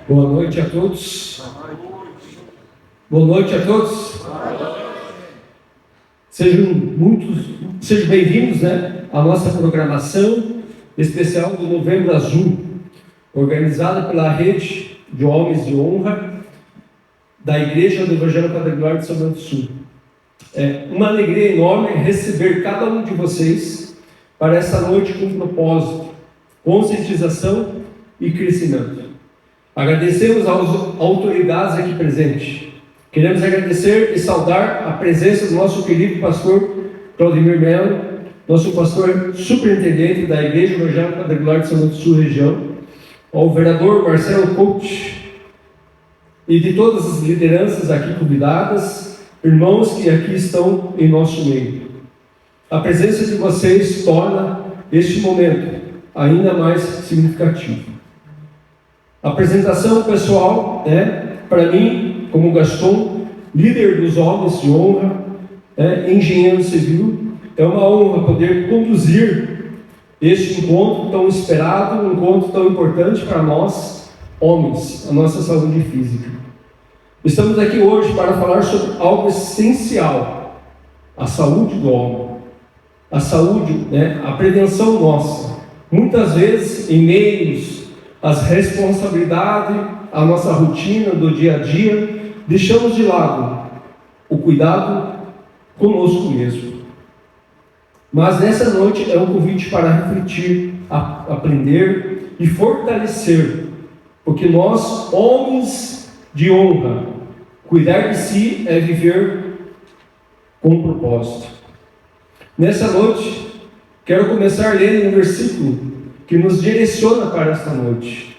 Boa noite a todos. Boa noite a todos. Sejam bem-vindos, à nossa programação especial do Novembro Azul, organizada pela Rede de Homens de Honra da Igreja do Evangelho Quadrangular de São Bento do Sul. É uma alegria enorme receber cada um de vocês para essa noite com propósito, conscientização e crescimento. Agradecemos às autoridades aqui presentes. Queremos agradecer e saudar a presença do nosso querido pastor Claudemir Melo, nosso pastor superintendente da Igreja Evangélica Quadrangular de São Bento do Sul região, ao vereador Marcelo Couto e de todas as lideranças aqui convidadas, irmãos que aqui estão em nosso meio. A presença de vocês torna este momento ainda mais significativo. A apresentação pessoal, para mim, como Gaston, líder dos homens de honra, engenheiro civil, é uma honra poder conduzir este encontro tão esperado, um encontro tão importante para nós, homens, a nossa saúde física. Estamos aqui hoje para falar sobre algo essencial, a saúde do homem, a saúde, a prevenção nossa. Muitas vezes, em meios, as responsabilidades, a nossa rotina do dia a dia, deixamos de lado o cuidado conosco mesmo. Mas nessa noite é um convite para refletir, aprender e fortalecer, porque nós, homens de honra, cuidar de si é viver com propósito. Nessa noite, quero começar lendo um versículo que nos direciona para esta noite.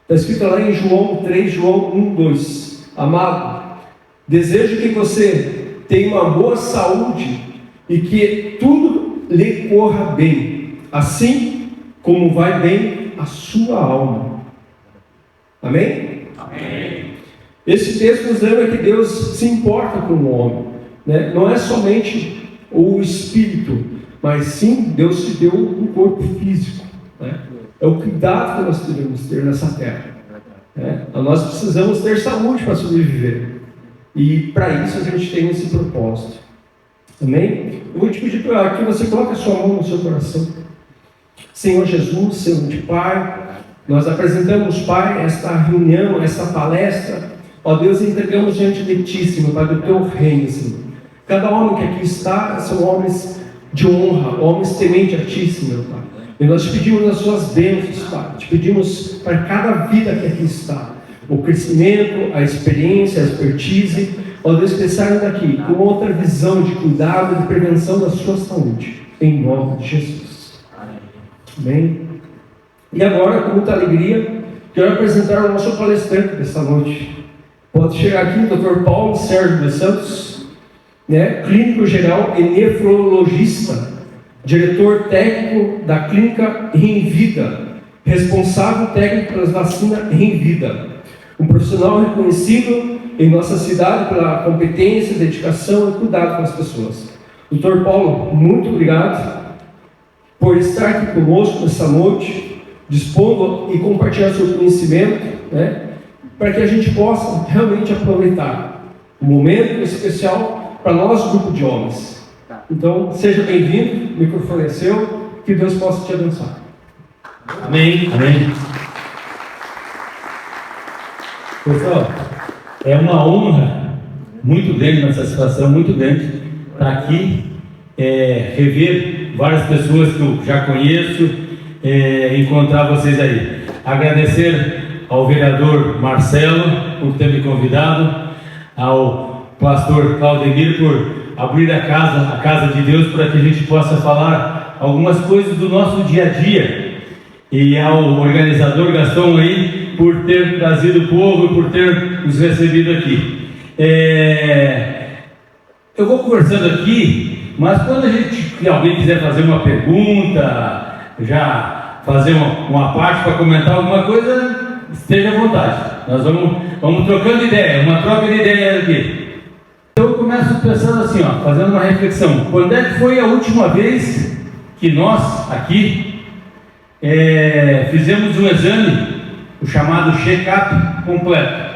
Está escrito lá em João 3, João 1, 2. Amado, desejo que você tenha uma boa saúde e que tudo lhe corra bem, assim como vai bem a sua alma. Amém? Amém. Esse texto nos lembra que Deus se importa com o homem, Não é somente o espírito, mas sim Deus te deu um corpo físico. É o cuidado que nós devemos ter nessa terra. Nós precisamos ter saúde para sobreviver. E para isso a gente tem esse propósito. Amém? Eu vou te pedir para que você coloque a sua mão no seu coração. Senhor Jesus, Senhor de Pai, nós apresentamos, Pai, esta reunião, esta palestra. Ó Deus, entregamos diante de Ti, Senhor, Pai, do Teu reino, Senhor. Cada homem que aqui está são homens de honra, homens tementes a Ti, Senhor, Pai. E nós te pedimos as Suas bênçãos, Pai. Te pedimos para cada vida que aqui está o crescimento, a experiência, a expertise. Ó Deus, que eles saiam daqui com outra visão de cuidado e de prevenção da sua saúde. Em nome de Jesus. Amém? E agora, com muita alegria, quero apresentar o nosso palestrante desta noite. Pode chegar aqui o Dr. Paulo Sérgio dos Santos, clínico geral e nefrologista, diretor técnico da clínica Renvida, responsável técnico pelas vacinas Renvida, um profissional reconhecido em nossa cidade pela competência, dedicação e cuidado com as pessoas. Dr. Paulo, muito obrigado por estar aqui conosco nessa noite, dispondo e compartilhar seu conhecimento, para que a gente possa realmente aproveitar um momento especial para nós, grupo de homens. Então, seja bem-vindo, o microfone é seu, que Deus possa te abençoar. Amém. Amém. Pessoal, é uma honra muito grande, uma satisfação muito grande estar aqui, rever várias pessoas que eu já conheço, encontrar vocês aí. Agradecer ao vereador Marcelo por ter me convidado, ao pastor Claudemir por abrir a casa de Deus, para que a gente possa falar algumas coisas do nosso dia a dia, e ao organizador Gaston aí por ter trazido o povo e por ter nos recebido aqui. Eu vou conversando aqui, mas quando alguém quiser fazer uma pergunta, já fazer uma parte para comentar alguma coisa, esteja à vontade. Nós vamos trocando ideia, uma troca de ideia aqui. Então eu começo pensando assim, fazendo uma reflexão. Quando é que foi a última vez que nós aqui fizemos um exame o chamado check-up completo.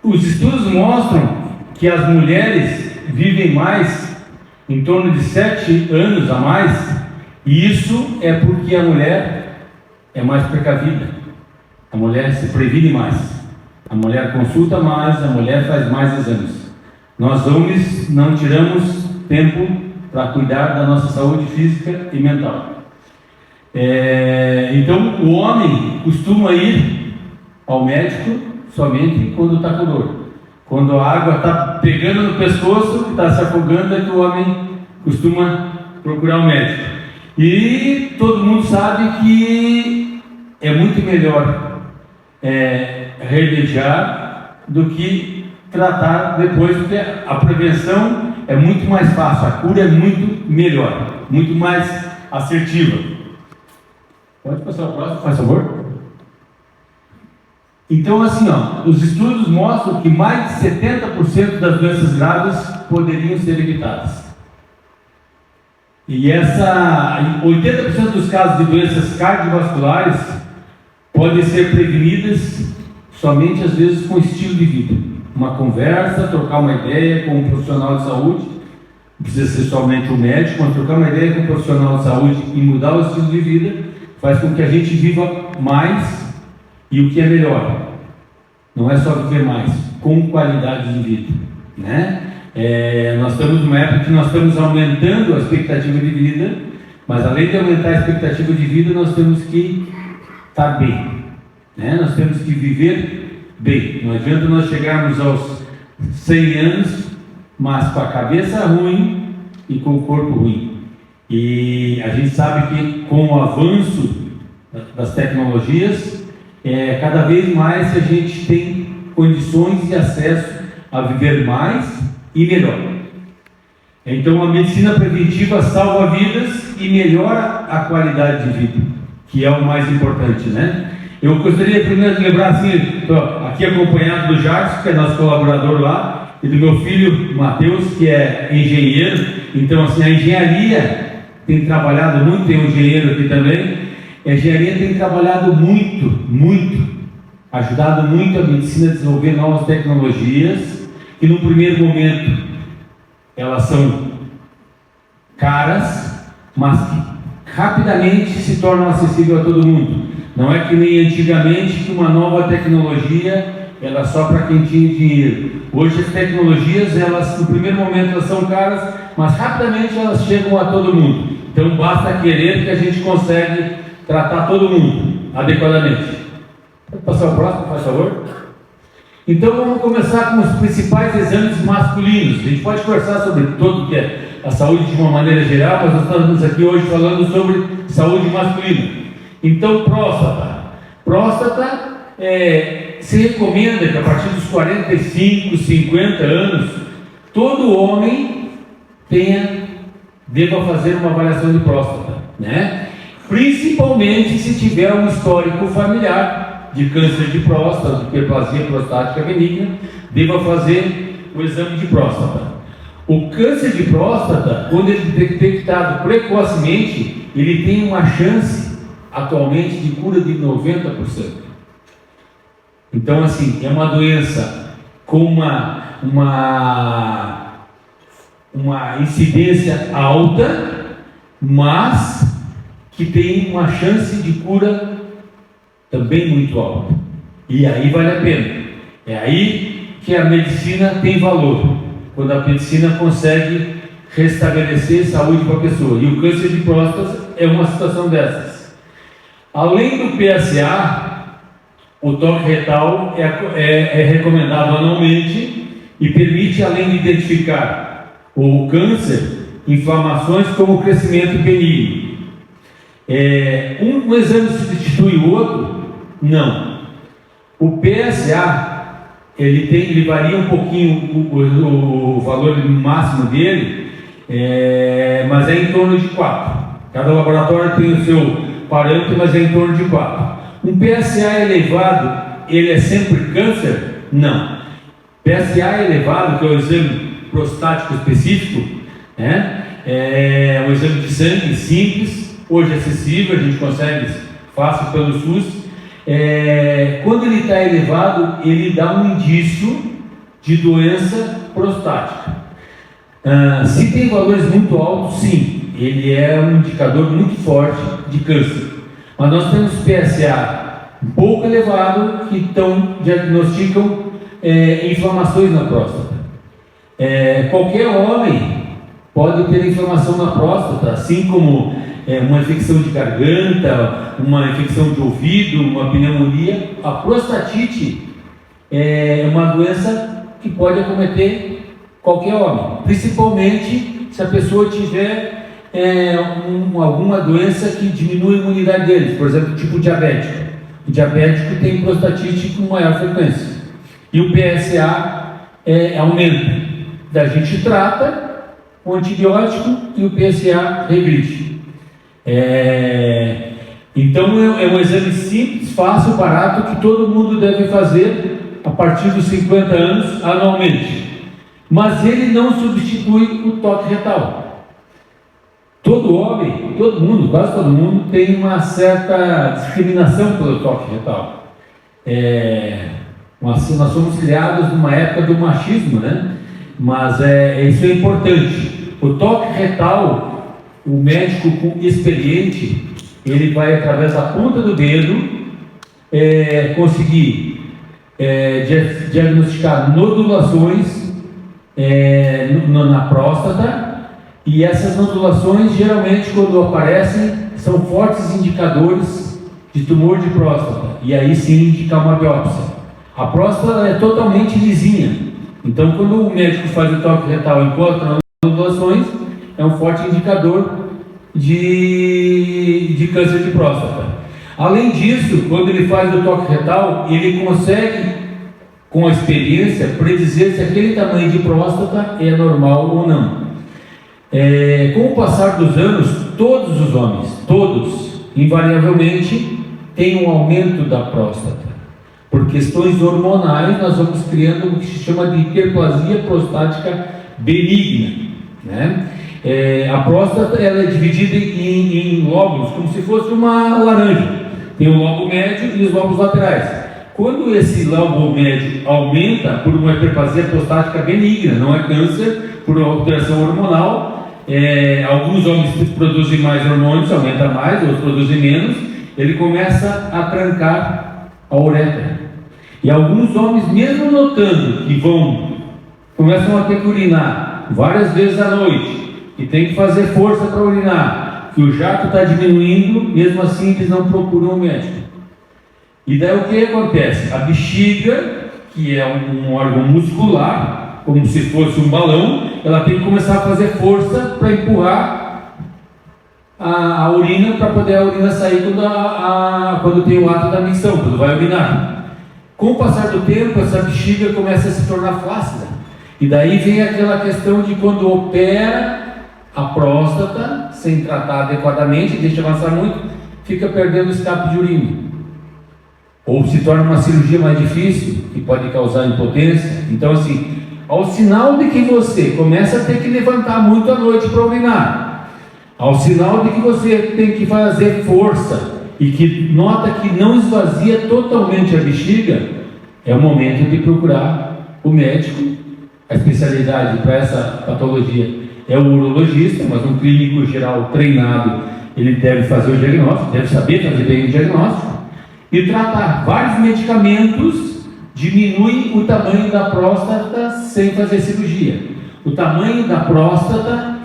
Os estudos mostram que as mulheres vivem mais, em torno de 7 anos a mais, e isso é porque a mulher é mais precavida, a mulher se previne mais, a mulher consulta mais, a mulher faz mais exames. Nós homens não tiramos tempo para cuidar da nossa saúde física e mental. Então o homem costuma ir ao médico somente quando está com dor. Quando a água está pegando no pescoço, está se afogando, é que o homem costuma procurar um médico. E todo mundo sabe que é muito melhor remediar do que tratar depois, porque a prevenção é muito mais fácil, a cura é muito melhor, muito mais assertiva. Pode passar o próximo, faz favor? Então, assim, os estudos mostram que mais de 70% das doenças graves poderiam ser evitadas. E 80% dos casos de doenças cardiovasculares podem ser prevenidas somente, às vezes, com estilo de vida. Uma conversa, trocar uma ideia com um profissional de saúde, não precisa ser somente um médico, mas trocar uma ideia com um profissional de saúde e mudar o estilo de vida faz com que a gente viva mais e o que é melhor. Não é só viver mais, com qualidade de vida, né? Nós estamos numa época que nós estamos aumentando a expectativa de vida, mas além de aumentar a expectativa de vida, nós temos que estar bem, né? Nós temos que viver bem. Não adianta nós chegarmos aos 100 anos, mas com a cabeça ruim e com o corpo ruim. E a gente sabe que com o avanço das tecnologias, cada vez mais a gente tem condições e acesso a viver mais e melhor. Então a medicina preventiva salva vidas e melhora a qualidade de vida, que é o mais importante, né? Eu gostaria primeiro de lembrar assim, aqui acompanhado do Jardim, que é nosso colaborador lá, e do meu filho Matheus, que é engenheiro. Então assim, a engenharia tem trabalhado muito, tem um engenheiro aqui também. A engenharia tem trabalhado muito, ajudado muito a medicina a desenvolver novas tecnologias, que no primeiro momento elas são caras, mas que rapidamente se tornam acessíveis a todo mundo. Não é que nem antigamente, que uma nova tecnologia era só para quem tinha dinheiro. Hoje as tecnologias, elas no primeiro momento elas são caras, mas rapidamente elas chegam a todo mundo. Então basta querer que a gente consegue tratar todo mundo adequadamente. Pode passar o próximo, por favor? Então vamos começar com os principais exames masculinos. A gente pode conversar sobre tudo que é a saúde de uma maneira geral, mas nós estamos aqui hoje falando sobre saúde masculina. Então, próstata se recomenda que a partir dos 45, 50 anos, todo homem deva fazer uma avaliação de próstata, né? Principalmente se tiver um histórico familiar de câncer de próstata, de hiperplasia prostática benigna, deva fazer o exame de próstata. O câncer de próstata, quando ele é detectado precocemente, ele tem uma chance atualmente de cura de 90%. Então assim, é uma doença com uma incidência alta, mas que tem uma chance de cura também muito alta. E aí vale a pena. É aí que a medicina tem valor, quando a medicina consegue restabelecer saúde para a pessoa. E o câncer de próstata é uma situação dessas. Além do PSA, o toque retal é recomendado anualmente e permite, além de identificar o câncer, inflamações como o crescimento benigno. Um exame substitui o outro? Não. O PSA, ele varia um pouquinho o valor máximo dele, mas é em torno de 4. Cada laboratório tem o seu parâmetro, mas é em torno de 4. Um PSA elevado, ele é sempre câncer? Não. PSA elevado, que é o exame prostático específico, é um exame de sangue simples, hoje acessível, a gente consegue fácil pelo SUS. Quando ele está elevado, ele dá um indício de doença prostática. Se tem valores muito altos, sim, ele é um indicador muito forte de câncer. Mas nós temos PSA um pouco elevado que diagnosticam inflamações na próstata. Qualquer homem pode ter inflamação na próstata, assim como uma infecção de garganta, uma infecção de ouvido, uma pneumonia. A prostatite é uma doença que pode acometer qualquer homem, principalmente se a pessoa tiver alguma doença que diminui a imunidade deles, por exemplo, tipo diabético. O diabético tem prostatite com maior frequência e o PSA aumenta. A gente trata com antibiótico e o PSA regride. Então é um exame simples, fácil, barato, que todo mundo deve fazer a partir dos 50 anos anualmente. Mas ele não substitui o toque retal. Todo homem, todo mundo, quase todo mundo, tem uma certa discriminação pelo toque retal. Nós somos criados numa época do machismo, né? Mas isso é importante. O toque retal, o médico experiente, ele vai através da ponta do dedo conseguir diagnosticar nodulações na próstata. E essas nodulações, geralmente, quando aparecem, são fortes indicadores de tumor de próstata. E aí sim indicar uma biópsia. A próstata é totalmente lisinha. Então, quando o médico faz o toque retal e encontra nodulações, é um forte indicador de câncer de próstata. Além disso, quando ele faz o toque retal, ele consegue, com a experiência, predizer se aquele tamanho de próstata é normal ou não. Com o passar dos anos, todos os homens, todos, invariavelmente, têm um aumento da próstata. Por questões hormonais, nós vamos criando o que se chama de hiperplasia prostática benigna, né? A próstata ela é dividida em lóbulos, como se fosse uma laranja. Tem o lobo médio e os lobos laterais. Quando esse lobo médio aumenta por uma hiperplasia prostática benigna, não é câncer, por alteração hormonal, alguns homens produzem mais hormônios, aumenta mais, outros produzem menos, ele começa a trancar a uretra. E alguns homens, mesmo notando que começam a ter que urinar várias vezes à noite, e tem que fazer força para urinar, que o jato está diminuindo, mesmo assim eles não procuram o médico. E daí o que acontece? A bexiga, que é um órgão muscular, como se fosse um balão, ela tem que começar a fazer força para empurrar a urina, para poder a urina sair quando tem o ato da micção, quando vai urinar. Com o passar do tempo, essa bexiga começa a se tornar flácida. E daí vem aquela questão de quando opera a próstata, sem tratar adequadamente, deixa avançar muito, fica perdendo o escape de urina. Ou se torna uma cirurgia mais difícil, que pode causar impotência. Então, assim, ao sinal de que você começa a ter que levantar muito à noite para urinar, ao sinal de que você tem que fazer força e que nota que não esvazia totalmente a bexiga, é o momento de procurar o médico. A especialidade para essa patologia é o urologista, mas um clínico geral treinado, ele deve fazer o diagnóstico, deve saber fazer bem o diagnóstico e tratar. Vários medicamentos diminuem o tamanho da próstata sem fazer cirurgia. O tamanho da próstata,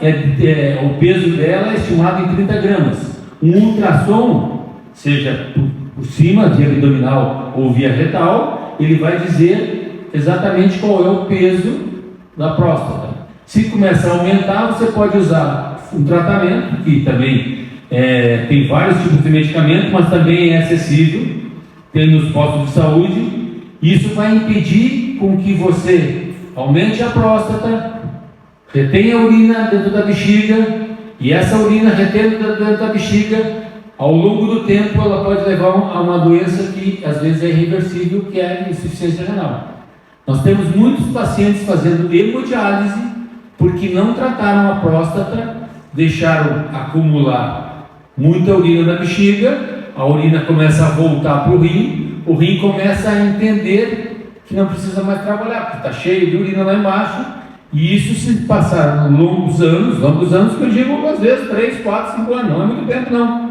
o peso dela é estimado em 30 gramas. Um ultrassom, seja por cima, via abdominal ou via retal, ele vai dizer exatamente qual é o peso da próstata. Se começar a aumentar, você pode usar um tratamento, que também tem vários tipos de medicamento, mas também é acessível, tem nos postos de saúde. Isso vai impedir com que você aumente a próstata, retenha a urina dentro da bexiga, e essa urina retendo dentro da bexiga, ao longo do tempo, ela pode levar a uma doença que às vezes é irreversível, que é a insuficiência renal. Nós temos muitos pacientes fazendo hemodiálise porque não trataram a próstata, deixaram acumular muita urina na bexiga, a urina começa a voltar para o rim começa a entender que não precisa mais trabalhar, porque está cheio de urina lá embaixo, e isso se passar longos anos que eu digo às vezes 3, 4, 5 anos, não é muito tempo não.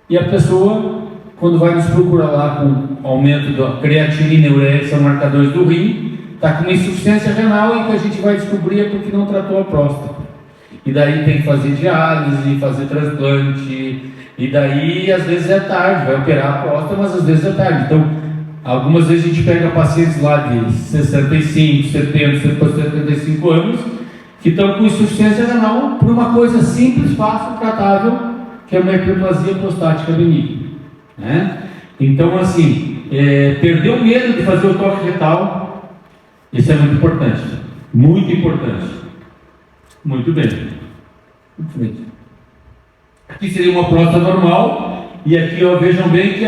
E a pessoa, quando vai nos procurar lá com aumento da creatinina e ureia, que são marcadores do rim, está com uma insuficiência renal, e que a gente vai descobrir é porque não tratou a próstata. E daí tem que fazer diálise, fazer transplante, e daí às vezes é tarde, vai operar a próstata, mas às vezes é tarde. Então, algumas vezes a gente pega pacientes lá de 65, 70, 75 anos, que estão com insuficiência renal por uma coisa simples, fácil, tratável, que é uma hiperplasia prostática benigna, né? Então, assim, perder o medo de fazer o toque retal, isso é muito importante, muito importante. Muito bem. Aqui seria uma próstata normal, e aqui, ó, vejam bem que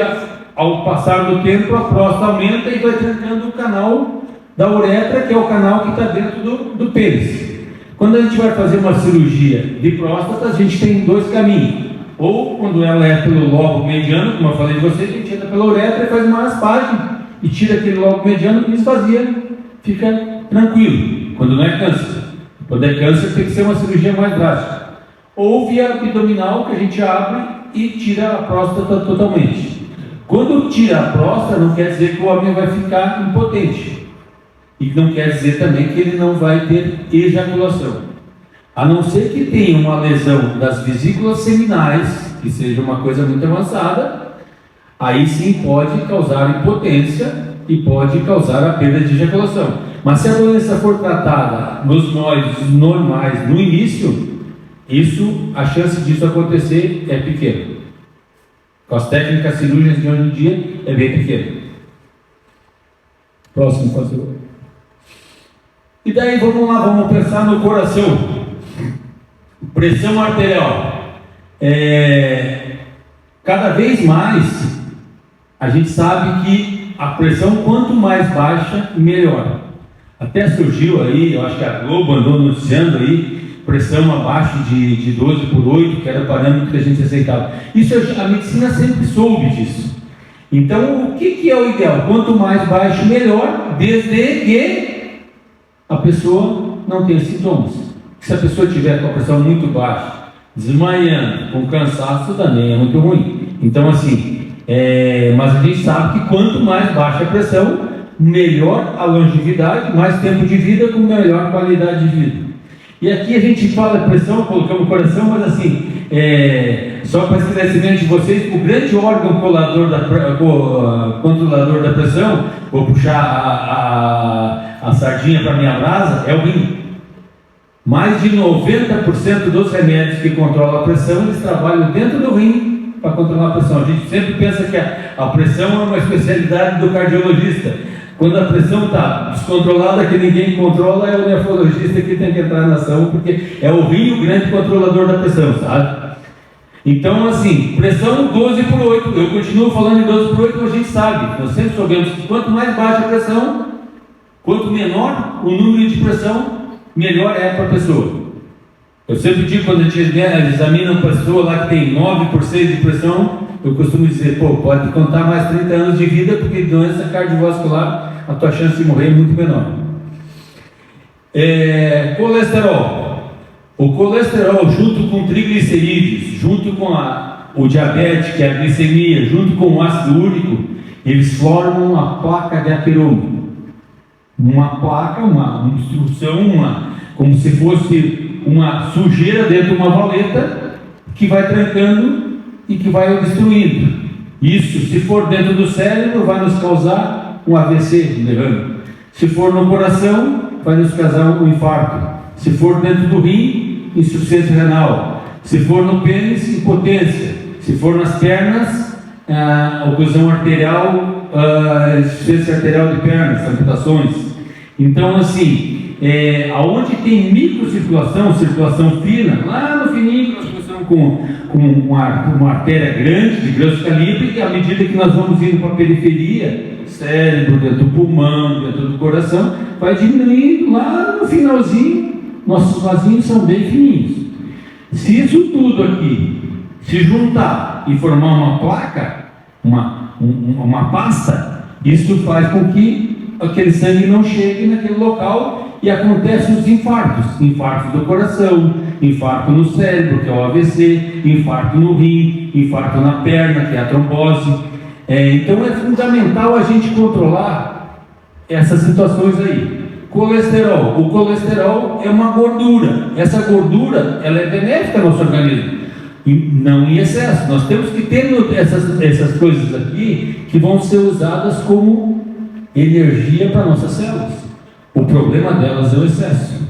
ao passar do tempo a próstata aumenta e vai trancando o canal da uretra, que é o canal que está dentro do pênis. Quando a gente vai fazer uma cirurgia de próstata, a gente tem dois caminhos. Ou quando ela é pelo lobo mediano, como eu falei de vocês, a gente entra pela uretra e faz uma raspagem e tira aquele lobo mediano e esvazia, fica tranquilo, quando não é câncer. Quando é câncer tem que ser uma cirurgia mais drástica. Ou via abdominal, que a gente abre e tira a próstata totalmente. Quando tira a próstata, não quer dizer que o homem vai ficar impotente. E não quer dizer também que ele não vai ter ejaculação. A não ser que tenha uma lesão das vesículas seminais, que seja uma coisa muito avançada, aí sim pode causar impotência e pode causar a perda de ejaculação. Mas se a doença for tratada nos moldes normais no início, a chance disso acontecer é pequena. Com as técnicas cirúrgicas de hoje em dia, é bem pequena. Próximo, por favor. E daí vamos lá, vamos pensar no coração. Pressão arterial. Cada vez mais a gente sabe que a pressão, quanto mais baixa, melhor. Até surgiu aí, eu acho que a Globo andou noticiando aí, pressão abaixo de 12/8, que era o parâmetro que a gente aceitava. Isso a medicina sempre soube disso. Então, o que é o ideal? Quanto mais baixo, melhor, desde que a pessoa não tenha sintomas. Se a pessoa tiver com a pressão muito baixa, desmaiando, com cansaço, também é muito ruim. Então, assim, mas a gente sabe que quanto mais baixa a pressão, melhor a longevidade, mais tempo de vida com melhor qualidade de vida. E aqui a gente fala pressão, colocamos coração, mas assim, só para esclarecimento de vocês, o grande órgão controlador da pressão, vou puxar a sardinha para minha brasa, é o rim. Mais de 90% dos remédios que controlam a pressão, eles trabalham dentro do rim para controlar a pressão. A gente sempre pensa que a pressão é uma especialidade do cardiologista. Quando a pressão está descontrolada, que ninguém controla, é o nefrologista que tem que entrar na ação, porque é o rim o grande controlador da pressão, sabe? Então, assim, pressão 12/8. Eu continuo falando em 12/8, porque a gente sabe, nós sempre soubemos que quanto mais baixa a pressão, quanto menor o número de pressão, melhor é para a pessoa. Eu sempre digo, quando a gente examina uma pessoa lá que tem 9/6 de pressão, eu costumo dizer, pode contar mais 30 anos de vida, porque doença cardiovascular, a tua chance de morrer é muito menor. Colesterol. O colesterol, junto com triglicerídeos, junto com o diabetes, que é a glicemia, junto com o ácido úrico, eles formam a placa de ateroma. Uma placa, uma obstrução, como se fosse uma sujeira dentro de uma valeta, que vai trancando e que vai obstruindo. Isso, se for dentro do cérebro, vai nos causar um AVC, um derrame. Se for no coração, vai nos causar um infarto. Se for dentro do rim, insuficiência renal. Se for no pênis, impotência. Se for nas pernas, oclusão arterial, insuficiência arterial de pernas, amputações. Então, assim, aonde tem microcirculação, circulação fina, lá no fininho, nós começamos com uma artéria grande, de grosso calibre, e à medida que nós vamos indo para a periferia, cérebro, dentro do pulmão, dentro do coração, vai diminuindo lá no finalzinho, nossos vasinhos são bem fininhos. Se isso tudo aqui se juntar e formar uma placa, uma pasta, isso faz com que aquele sangue não chegue naquele local e acontecem os infartos do coração, infarto no cérebro, que é o AVC, infarto no rim, infarto na perna, que é a trombose. Então é fundamental a gente controlar essas situações aí. Colesterol. O colesterol é uma gordura. Essa gordura, ela é benéfica ao nosso organismo, e não em excesso. Nós temos que ter essas coisas aqui que vão ser usadas como energia para nossas células. O problema delas é o excesso.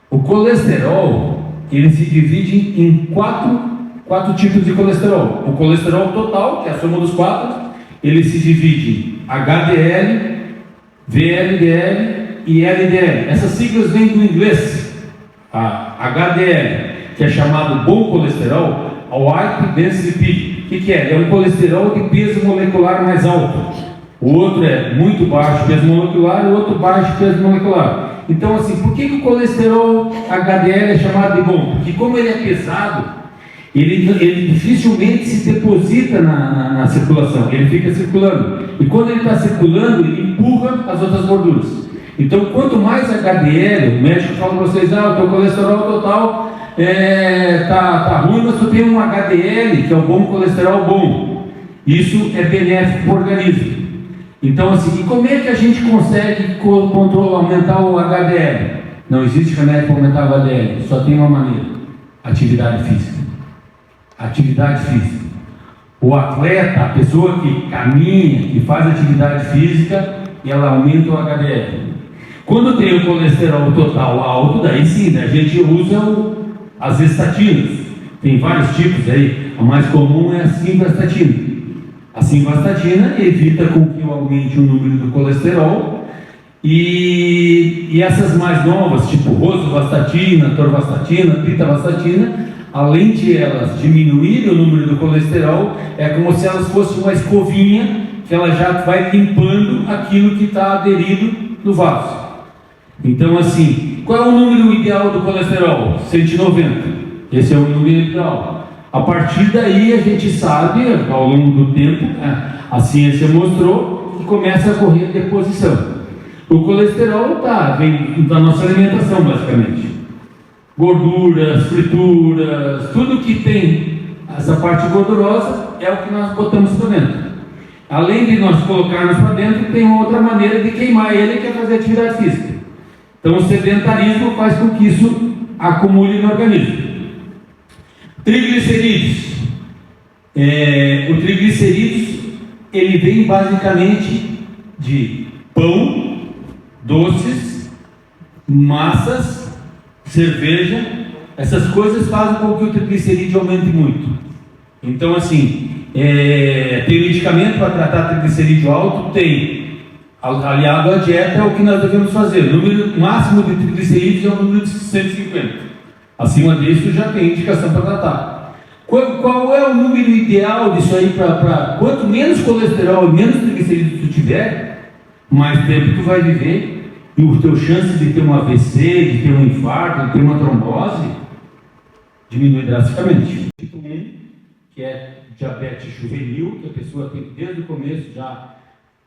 O colesterol, ele se divide em quatro tipos de colesterol. O colesterol total, que é a soma dos quatro, ele se divide em HDL, VLDL e LDL. Essas siglas vêm do inglês. A HDL, que é chamado bom colesterol, High Density Lipid. O que é? É um colesterol de peso molecular mais alto. O outro é muito baixo peso molecular, o outro baixo peso molecular. Então, assim, por que o colesterol HDL é chamado de bom? Porque como ele é pesado, ele dificilmente se deposita na circulação, ele fica circulando. E quando ele está circulando, ele empurra as outras gorduras. Então, quanto mais HDL, o médico fala para vocês, o teu colesterol total tá ruim, mas tu tem um HDL, que é o bom colesterol bom. Isso é benéfico para o organismo. Então, assim, e como é que a gente consegue aumentar o HDL? Não existe remédio para aumentar o HDL, só tem uma maneira: atividade física. Atividade física. O atleta, a pessoa que caminha, que faz atividade física, ela aumenta o HDL. Quando tem o colesterol total alto, daí sim, né, a gente usa as estatinas. Tem vários tipos aí, a mais comum é a simvastatina. A simvastatina evita com que aumente o número do colesterol, e essas mais novas, tipo rosuvastatina, atorvastatina, pitavastatina, além de elas diminuírem o número do colesterol, é como se elas fossem uma escovinha que ela já vai limpando aquilo que está aderido no vaso. Então, assim, qual é o número ideal do colesterol? 190. Esse é o número ideal. A partir daí a gente sabe, ao longo do tempo, a ciência mostrou que começa a ocorrer a deposição. O colesterol vem da nossa alimentação, basicamente. Gorduras, frituras, tudo que tem essa parte gordurosa é o que nós botamos para dentro. Além de nós colocarmos para dentro, tem outra maneira de queimar ele, que é fazer atividade física. Então o sedentarismo faz com que isso acumule no organismo. Triglicerídeos. O triglicerídeos, ele vem basicamente de pão, doces, massas, cerveja. Essas coisas fazem com que o triglicerídeo aumente muito. Então, assim, tem medicamento para tratar triglicerídeo alto? Tem. Aliado à dieta é o que nós devemos fazer. O número máximo de triglicerídeos é o número de 150. Acima disso já tem indicação para tratar. Qual é o número ideal disso aí? Quanto menos colesterol e menos triglicerídeos tu tiver, mais tempo tu vai viver, e o teu chance de ter um AVC, de ter um infarto, de ter uma trombose, diminui drasticamente. Tipo 1, que é diabetes juvenil, que a pessoa tem desde o começo já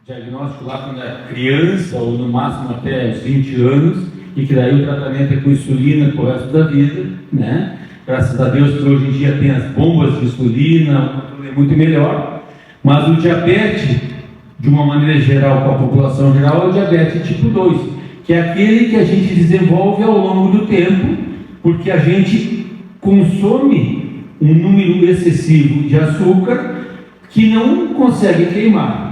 diagnóstico lá quando é criança, ou no máximo até os 20 anos, e que daí o tratamento é com insulina pro resto da vida, né? Graças a Deus que hoje em dia tem as bombas de insulina, o controle é muito melhor. Mas o diabetes, de uma maneira geral, com a população geral, é o diabetes tipo 2, que é aquele que a gente desenvolve ao longo do tempo, porque a gente consome um número excessivo de açúcar que não consegue queimar.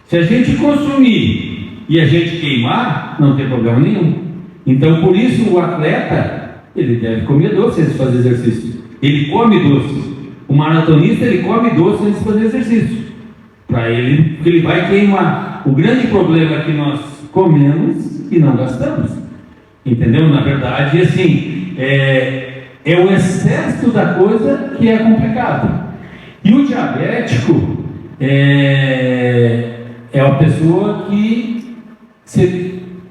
Se a gente consumir e a gente queimar, não tem problema nenhum. Então, por isso, o atleta, ele deve comer doce antes de fazer exercício. Ele come doce. O maratonista, ele come doce antes de fazer exercício. Para ele, porque ele vai queimar. O grande problema é que nós comemos e não gastamos. Entendeu? Na verdade, assim, é o excesso da coisa que é complicado. E o diabético é a pessoa que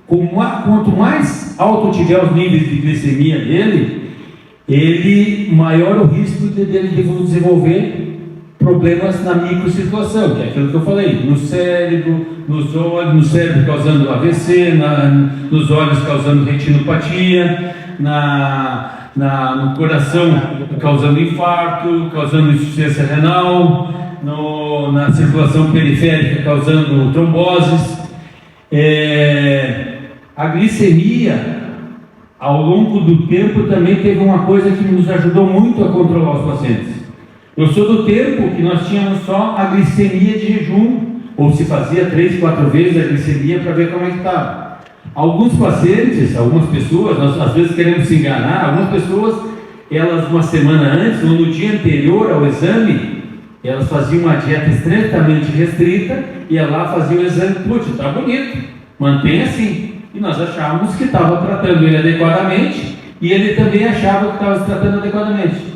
quanto mais alto tiver os níveis de glicemia dele, ele maior o risco dele desenvolver problemas na microcirculação, que é aquilo que eu falei, no cérebro, nos olhos, no cérebro causando AVC, nos olhos causando retinopatia, no coração causando infarto, causando insuficiência renal, na circulação periférica causando tromboses. A glicemia, ao longo do tempo, também teve uma coisa que nos ajudou muito a controlar os pacientes. Eu sou do tempo que nós tínhamos só a glicemia de jejum, ou se fazia 3, 4 vezes a glicemia para ver como é que estava. Alguns pacientes, algumas pessoas, nós às vezes queremos se enganar, algumas pessoas, elas uma semana antes, ou no dia anterior ao exame, elas faziam uma dieta estritamente restrita, ia lá fazer o exame, putz, está bonito, mantém assim. E nós achávamos que estava tratando ele adequadamente, e ele também achava que estava se tratando adequadamente.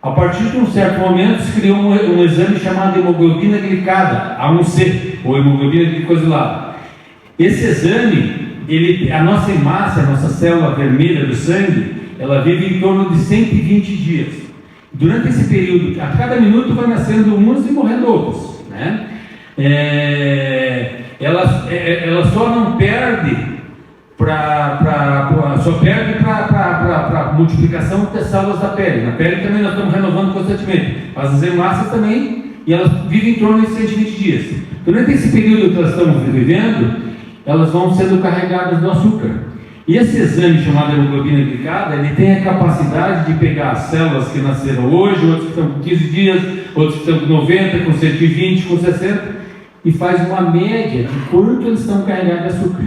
A partir de um certo momento, se criou um exame chamado hemoglobina glicada, A1C, ou hemoglobina glicosilada. Esse exame, a nossa hemácia, a nossa célula vermelha do sangue, ela vive em torno de 120 dias. Durante esse período, a cada minuto vai nascendo uns e morrendo outros, né? Ela só não perde só perde para multiplicação das células da pele. Na pele também nós estamos renovando constantemente. As hemácias também, e elas vivem em torno de 120 dias. Durante esse período que nós estamos vivendo, elas vão sendo carregadas do açúcar. E esse exame chamado hemoglobina glicada, ele tem a capacidade de pegar as células que nasceram hoje, outros que estão com 15 dias, outros que estão com 90, com 120, com 60, e faz uma média de quanto eles estão carregados de açúcar.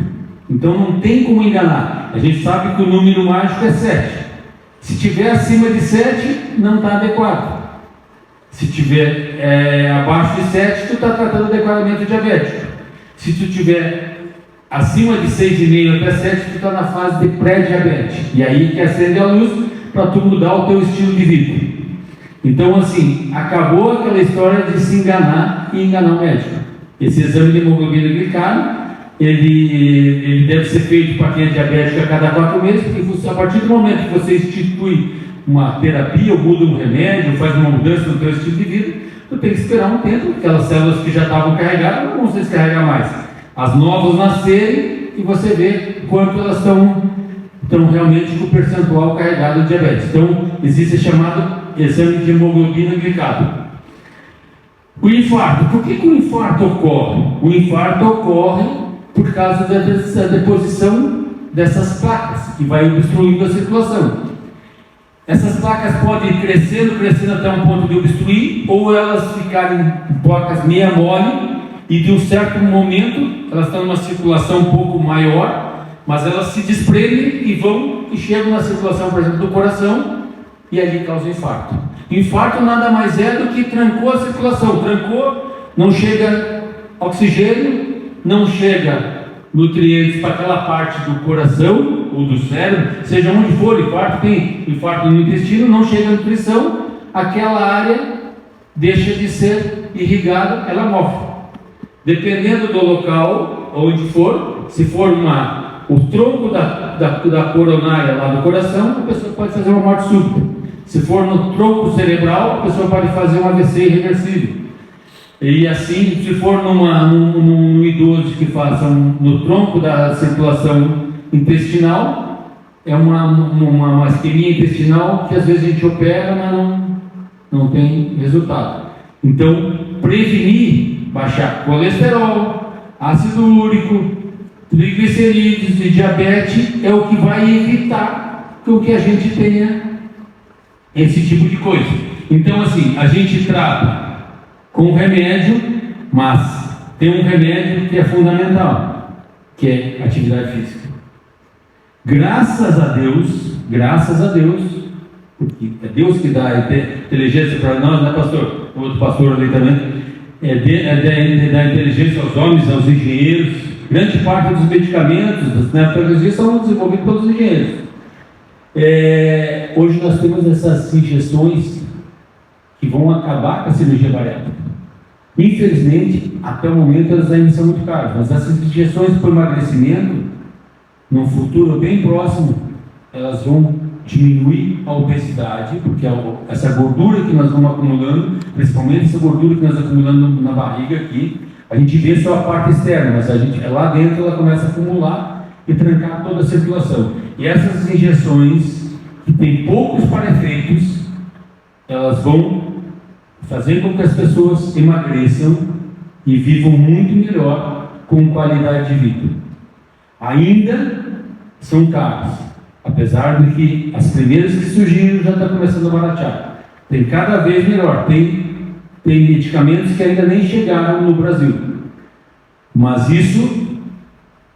Então não tem como enganar. A gente sabe que o número mágico é 7. Se tiver acima de 7, não está adequado. Se tiver abaixo de 7, tu está tratando adequadamente o diabético. Se tu tiver acima de 6,5 até 7, tu está na fase de pré-diabetes. E aí que acende a luz para tu mudar o teu estilo de vida. Então assim, acabou aquela história de se enganar e enganar o médico. Esse exame de hemoglobina glicada, ele deve ser feito para quem é diabético a cada 4 meses, porque a partir do momento que você institui uma terapia, ou muda um remédio, ou faz uma mudança no teu estilo de vida, tu tem que esperar um tempo, aquelas células que já estavam carregadas não vão se descarregar mais. As novas nascerem e você vê quanto elas estão realmente com o percentual carregado de diabetes. Então, existe chamado exame de hemoglobina glicada. O infarto. Por que o infarto ocorre? O infarto ocorre por causa da deposição dessas placas, que vai obstruindo a circulação. Essas placas podem ir crescendo até um ponto de obstruir, ou elas ficarem placas meia mole, e de um certo momento, elas estão numa circulação um pouco maior, mas elas se desprendem e chegam na circulação, por exemplo, do coração, e ali causa infarto. Infarto nada mais é do que trancou a circulação. Trancou, não chega oxigênio, não chega nutrientes para aquela parte do coração ou do cérebro, seja onde for. Infarto, tem infarto no intestino, não chega nutrição, aquela área deixa de ser irrigada, ela morre. Dependendo do local onde for, se for o tronco da coronária lá do coração, a pessoa pode fazer uma morte súbita. Se for no tronco cerebral, a pessoa pode fazer um AVC irreversível. E assim, se for num idoso que faça no tronco da circulação intestinal, é uma isquemia intestinal que às vezes a gente opera, mas não tem resultado. Então, prevenir, baixar colesterol, ácido úrico, triglicerídeos e diabetes é o que vai evitar que a gente tenha esse tipo de coisa. Então assim, a gente trata com remédio, mas tem um remédio que é fundamental, que é atividade física. Graças a Deus, porque é Deus que dá inteligência para nós, né, pastor? O outro pastor ali também, dá inteligência aos homens, aos engenheiros. Grande parte dos medicamentos, das neurotecnologias são desenvolvidos pelos engenheiros. Hoje nós temos essas injeções que vão acabar com a cirurgia bariátrica. Infelizmente, até o momento elas ainda são muito caras, mas essas injeções para emagrecimento, num futuro bem próximo, elas vão diminui a obesidade, porque essa gordura que nós vamos acumulando, principalmente essa gordura que nós acumulando na barriga aqui, a gente vê só a parte externa, mas lá dentro ela começa a acumular e trancar toda a circulação. E essas injeções, que têm poucos para-efeitos, elas vão fazer com que as pessoas emagreçam e vivam muito melhor, com qualidade de vida. Ainda são caros, apesar de que as primeiras que surgiram já estão começando a baratear. Tem cada vez melhor, tem medicamentos que ainda nem chegaram no Brasil. Mas isso,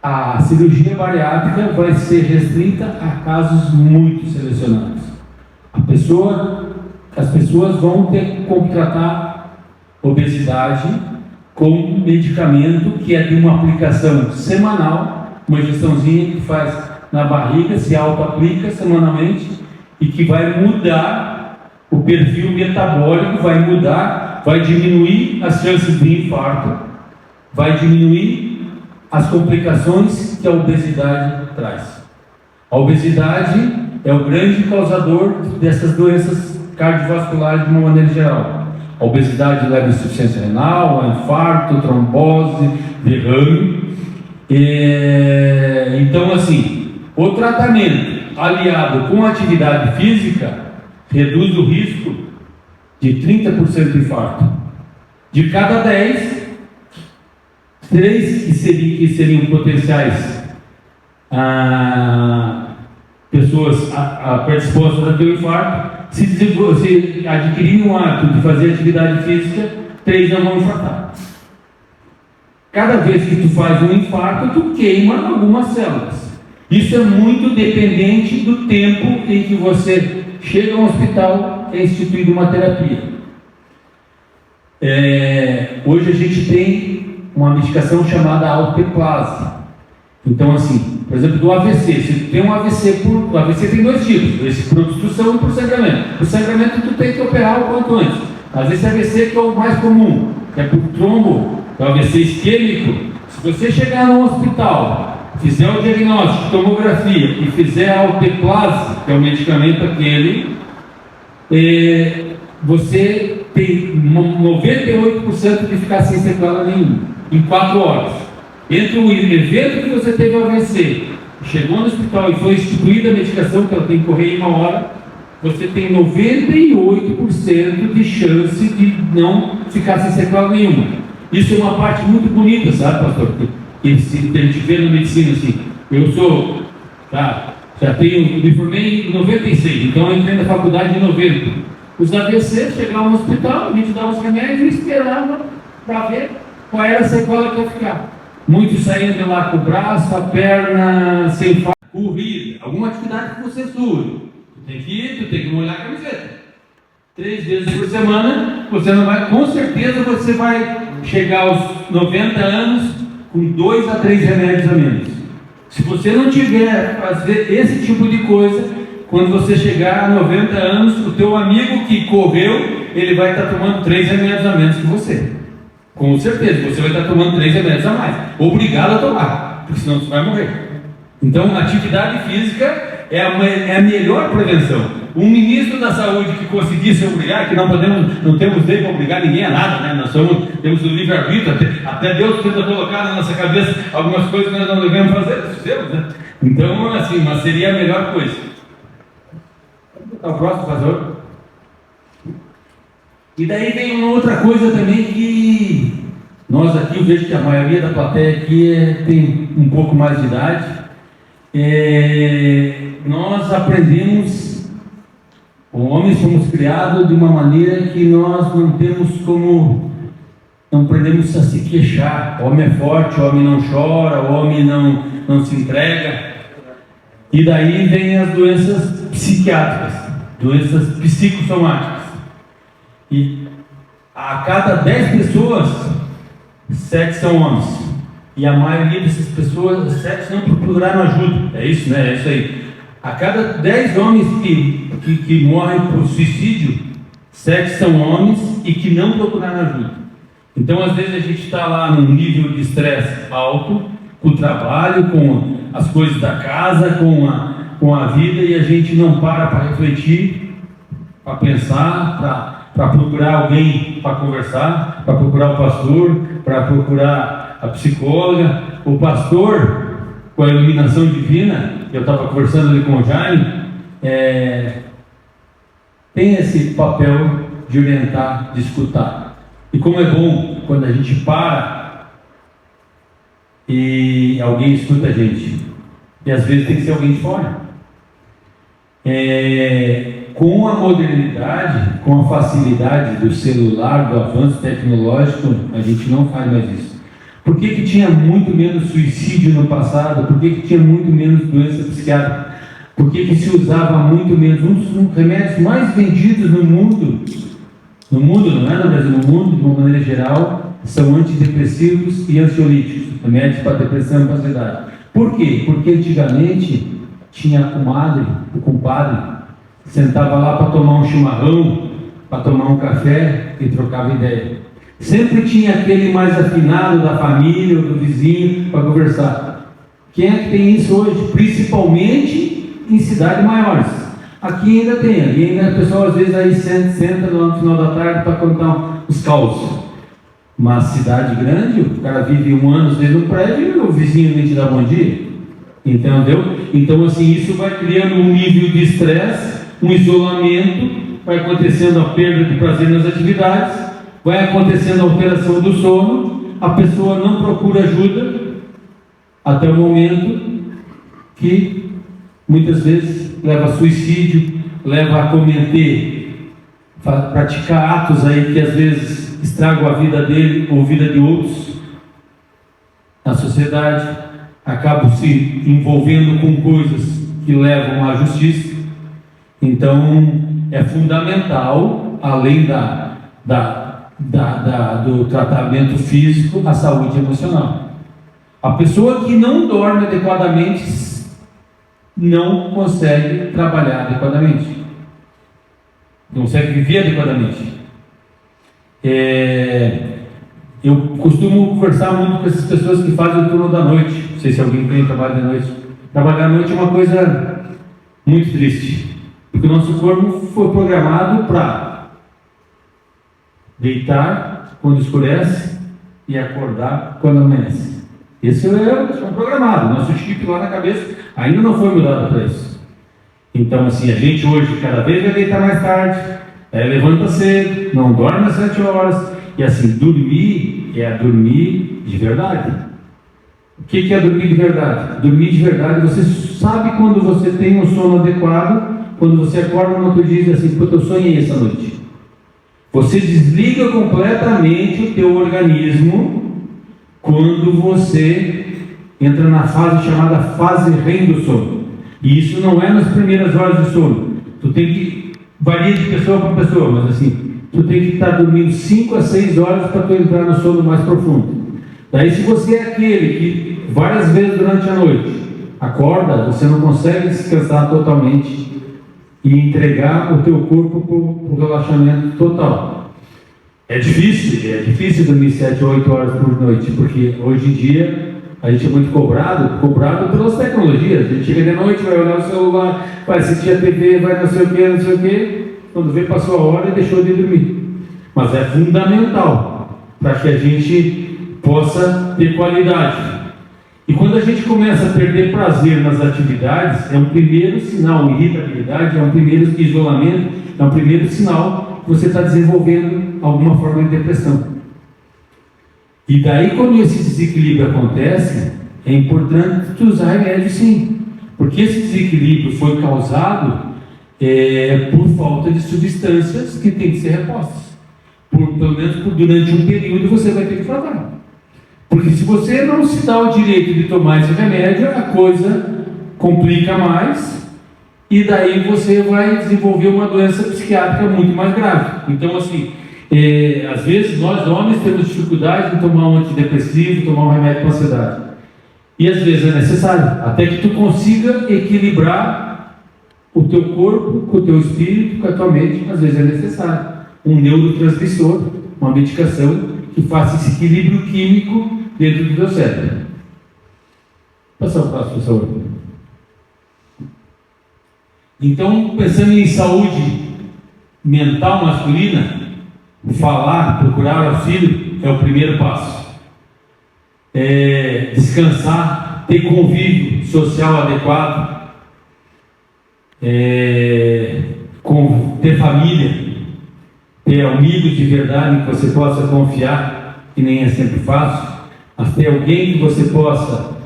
a cirurgia bariátrica vai ser restrita a casos muito selecionados. As pessoas vão ter como tratar obesidade com medicamento que é de uma aplicação semanal, uma injeçãozinha que faz na barriga, se auto-aplica semanalmente e que vai mudar o perfil metabólico, vai mudar, vai diminuir as chances de infarto, vai diminuir as complicações que a obesidade traz. A obesidade é o grande causador dessas doenças cardiovasculares de uma maneira geral. A obesidade leva a insuficiência renal, a infarto, trombose, derrame. Então, assim, o tratamento aliado com a atividade física reduz o risco de 30% de infarto. De cada 10, 3 que seriam potenciais pessoas predispostas a ter um infarto, se adquirirem um hábito de fazer atividade física, 3 não vão infartar. Cada vez que tu faz um infarto, tu queima algumas células. Isso é muito dependente do tempo em que você chega ao hospital e é instituída uma terapia. Hoje a gente tem uma medicação chamada alteplase. Então, assim, por exemplo, do AVC, se tu tem um AVC, o AVC tem 2 tipos, esse por obstrução e por sangramento. O sangramento tu tem que operar o quanto antes. Mas esse AVC que é o mais comum, que é por trombo, que é o AVC isquêmico. Se você chegar no hospital, fizer o diagnóstico, tomografia e fizer a alteplase, que é o medicamento aquele, você tem 98% de ficar sem sequela nenhuma, em 4 horas. Entre o evento que você teve o AVC, chegou no hospital e foi instituída a medicação, que ela tem que correr em 1 hora, você tem 98% de chance de não ficar sem sequela nenhuma. Isso é uma parte muito bonita, sabe, pastor? Que a gente vê na medicina assim. Eu sou, me formei em 96, então eu entrei na faculdade em 90. Os AVC chegavam no hospital, a gente dava os remédios e esperava para ver qual era a sequela que ia ficar. Muitos saíam de lá com o braço, a perna, sem fato, corrida, alguma atividade que você sua. Tu tem que molhar a camiseta. 3 vezes por semana, você não vai, com certeza você vai chegar aos 90 anos com 2 a 3 remédios a menos. Se você não tiver fazer esse tipo de coisa, quando você chegar a 90 anos, o teu amigo que correu, ele vai estar tomando 3 remédios a menos que você. Com certeza, você vai estar tomando 3 remédios a mais. Obrigado a tomar, porque senão você vai morrer. Então, a atividade física é a melhor prevenção. Um ministro da saúde que conseguisse obrigar, que não temos lei para obrigar ninguém a nada, né? Temos o livre-arbítrio, até Deus tenta colocar na nossa cabeça algumas coisas que nós não devemos fazer, fizemos, né? Então, assim, mas seria a melhor coisa. O próximo, pastor. E daí tem uma outra coisa também que nós aqui, eu vejo que a maioria da plateia aqui tem um pouco mais de idade. Nós aprendemos, homens fomos criados de uma maneira que nós não aprendemos a se queixar. O homem é forte, o homem não chora, o homem não se entrega. E daí vem as doenças psiquiátricas, doenças psicossomáticas. E a cada 10 pessoas, 7 são homens. E a maioria dessas pessoas, 7 não procuraram ajuda. É isso, né? É isso aí. A cada 10 homens que morrem por suicídio, 7 são homens e que não procuraram ajuda. Então, às vezes, a gente está lá num nível de estresse alto, com o trabalho, com as coisas da casa, com com a vida e a gente não para refletir, para pensar, para procurar alguém para conversar, para procurar o pastor, para procurar a psicóloga. O pastor, com a iluminação divina, eu estava conversando ali com o Jaime, tem esse papel de orientar, de escutar. E como é bom quando a gente para e alguém escuta a gente. E às vezes tem que ser alguém de fora. Com a modernidade, com a facilidade do celular, do avanço tecnológico, a gente não faz mais isso. Por que tinha muito menos suicídio no passado? Por que tinha muito menos doença psiquiátrica? Por que se usava muito menos? Um dos remédios mais vendidos no mundo, não é no Brasil, no mundo, de uma maneira geral, são antidepressivos e ansiolíticos, remédios para depressão e ansiedade. Por quê? Porque antigamente tinha a comadre, o compadre, sentava lá para tomar um chimarrão, para tomar um café e trocava ideia. Sempre tinha aquele mais afinado da família ou do vizinho para conversar. Quem é que tem isso hoje? Principalmente em cidades maiores. Aqui ainda tem, o pessoal às vezes aí senta no final da tarde para contar os causos. Uma cidade grande, o cara vive um ano às vezes no prédio e o vizinho nem te dá bom dia. Entendeu? Então assim, isso vai criando um nível de estresse, um isolamento, vai acontecendo a perda de prazer nas atividades, vai acontecendo a alteração do sono, a pessoa não procura ajuda, até o momento que muitas vezes leva a suicídio, leva a cometer, praticar atos aí que às vezes estragam a vida dele ou a vida de outros na sociedade, acabam se envolvendo com coisas que levam à justiça. Então é fundamental, além do tratamento físico, a saúde emocional. A pessoa que não dorme adequadamente não consegue trabalhar adequadamente, não consegue viver adequadamente. Eu costumo conversar muito com essas pessoas que fazem o turno da noite. Não sei se alguém tem trabalho de noite. Trabalhar à noite é uma coisa muito triste, porque o nosso corpo foi programado para deitar quando escurece e acordar quando amanhece. Esse é programado. Nosso chip lá na cabeça ainda não foi mudado para isso. Então assim, a gente hoje cada vez vai deitar mais tarde, levanta cedo, não dorme às 7 horas, e assim, dormir é dormir de verdade. O que é dormir de verdade? Dormir de verdade, você sabe quando você tem um sono adequado, quando você acorda no outro dia e diz assim, puta, eu sonhei essa noite. Você desliga completamente o teu organismo quando você entra na fase chamada fase REM do sono. E isso não é nas primeiras horas de sono. Tu tem que, varia de pessoa para pessoa, mas assim, tu tem que estar dormindo 5 a 6 horas para tu entrar no sono mais profundo. Daí se você é aquele que várias vezes durante a noite acorda, você não consegue descansar totalmente e entregar o teu corpo para o relaxamento total. É difícil dormir 7 ou 8 horas por noite, porque hoje em dia a gente é muito cobrado pelas tecnologias. A gente chega de noite, vai olhar o celular, vai assistir a TV, vai não sei o que, quando vê passou a hora e deixou de dormir. Mas é fundamental para que a gente possa ter qualidade. E quando a gente começa a perder prazer nas atividades, é um primeiro sinal, irritabilidade, é um primeiro isolamento, é um primeiro sinal que você está desenvolvendo alguma forma de depressão. E daí, quando esse desequilíbrio acontece, é importante usar remédio sim, porque esse desequilíbrio foi causado por falta de substâncias que têm que ser repostas. Pelo menos durante um período você vai ter que tratar. Porque se você não se dá o direito de tomar esse remédio, a coisa complica mais e daí você vai desenvolver uma doença psiquiátrica muito mais grave. Então assim, às vezes nós homens temos dificuldade em tomar um antidepressivo, tomar um remédio para ansiedade. E às vezes é necessário, até que tu consiga equilibrar o teu corpo com o teu espírito, com a tua mente. Às vezes é necessário um neurotransmissor, uma medicação que faça esse equilíbrio químico dentro do teu cérebro. Passar o próximo, por favor. Então, pensando em saúde mental masculina, falar, procurar auxílio é o primeiro passo. Descansar, ter convívio social adequado, ter família, ter amigos de verdade que você possa confiar, que nem é sempre fácil, mas ter alguém que você possa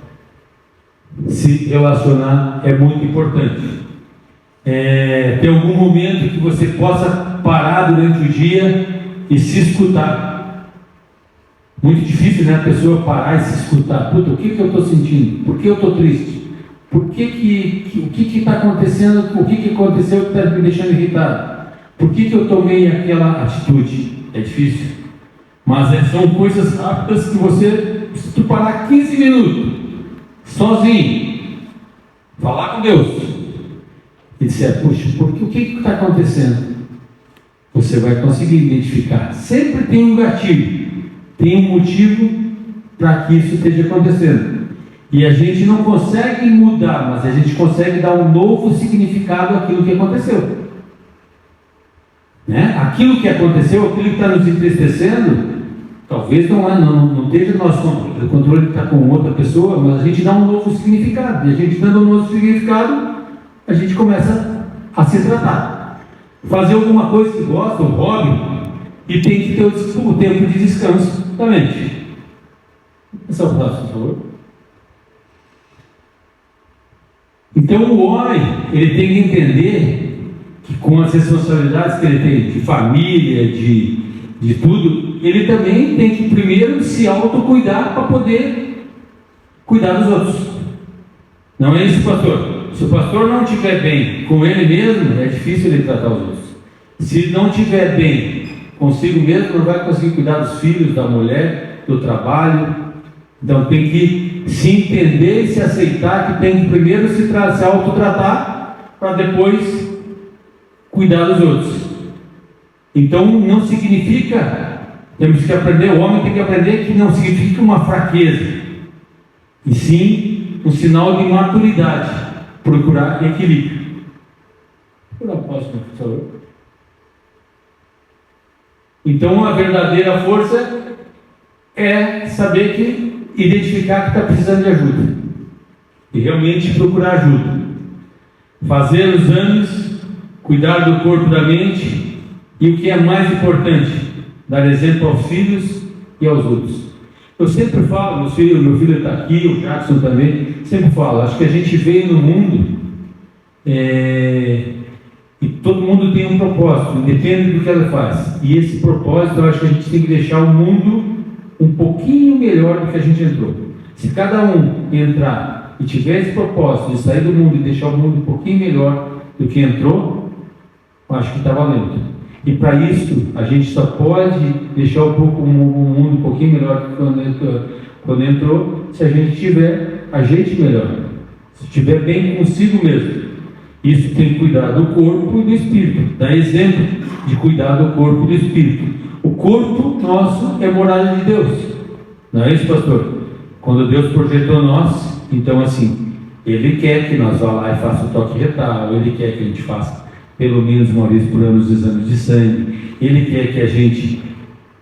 se relacionar é muito importante. Ter algum momento que você possa parar durante o dia e se escutar. Muito difícil, né, a pessoa parar e se escutar. Puta, o que eu estou sentindo? Por que eu estou triste? O que está acontecendo? O que aconteceu que está me deixando irritado? Por que eu tomei aquela atitude? É difícil. Mas são coisas rápidas que você, se tu parar 15 minutos, sozinho, falar com Deus, e disser, puxa, o que está acontecendo? Você vai conseguir identificar. Sempre tem um gatilho, tem um motivo para que isso esteja acontecendo. E a gente não consegue mudar, mas a gente consegue dar um novo significado àquilo que aconteceu. Né? Aquilo que aconteceu, aquilo que está nos entristecendo, talvez não esteja nosso controle. O controle está com outra pessoa, mas a gente dá um novo significado. E a gente dando um novo significado, a gente começa a se tratar. Fazer alguma coisa que gosta, um hobby, e tem que ter o tempo de descanso da mente. Esse é o próximo, por favor. Então o homem, ele tem que entender que com as responsabilidades que ele tem de família, de tudo, ele também tem que primeiro se autocuidar para poder cuidar dos outros. Não é isso, pastor? Se o pastor não estiver bem com ele mesmo, é difícil ele tratar os outros. Se não estiver bem consigo mesmo, não vai conseguir cuidar dos filhos, da mulher, do trabalho. Então tem que se entender e se aceitar que tem que primeiro se autotratar para depois cuidar dos outros. Então não significa, temos que aprender, o homem tem que aprender que não significa uma fraqueza, e sim um sinal de maturidade, procurar equilíbrio. Por próximo, por favor. Então a verdadeira força é saber que identificar que está precisando de ajuda e realmente procurar ajuda, fazer os exames, cuidar do corpo, da mente, e o que é mais importante, dar exemplo aos filhos e aos outros. Eu sempre falo, meu filho está aqui, o Jackson também, sempre falo, acho que a gente veio no mundo e todo mundo tem um propósito, independente do que ela faz, e esse propósito eu acho que a gente tem que deixar o mundo um pouquinho melhor do que a gente entrou. Se cada um entrar e tiver esse propósito de sair do mundo e deixar o mundo um pouquinho melhor do que entrou, eu acho que está valendo. E para isso, a gente só pode deixar o mundo um pouquinho melhor do que quando entrou, se a gente tiver a gente melhor, se estiver bem consigo mesmo. Isso tem que cuidar do corpo e do espírito, dar exemplo de cuidar do corpo e do espírito. O corpo nosso é morada de Deus, não é isso, pastor? Quando Deus projetou nós, então assim, Ele quer que nós vá lá e faça o toque retal, Ele quer que a gente faça pelo menos uma vez por ano os exames de sangue, Ele quer que a gente,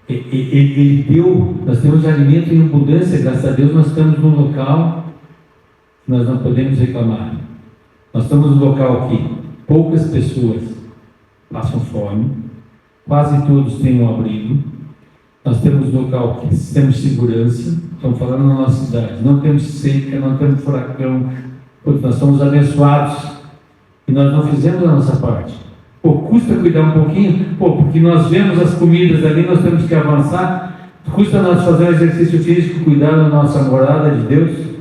Ele deu, nós temos alimento em abundância, graças a Deus nós estamos num local que nós não podemos reclamar. Nós estamos num local que poucas pessoas passam fome, quase todos têm um abrigo, nós temos um local que temos segurança, estamos falando na nossa cidade, não temos seca, não temos furacão, nós somos abençoados e nós não fizemos a nossa parte. Custa cuidar um pouquinho, porque nós vemos as comidas ali, nós temos que avançar, custa nós fazer um exercício físico, cuidar da nossa morada de Deus.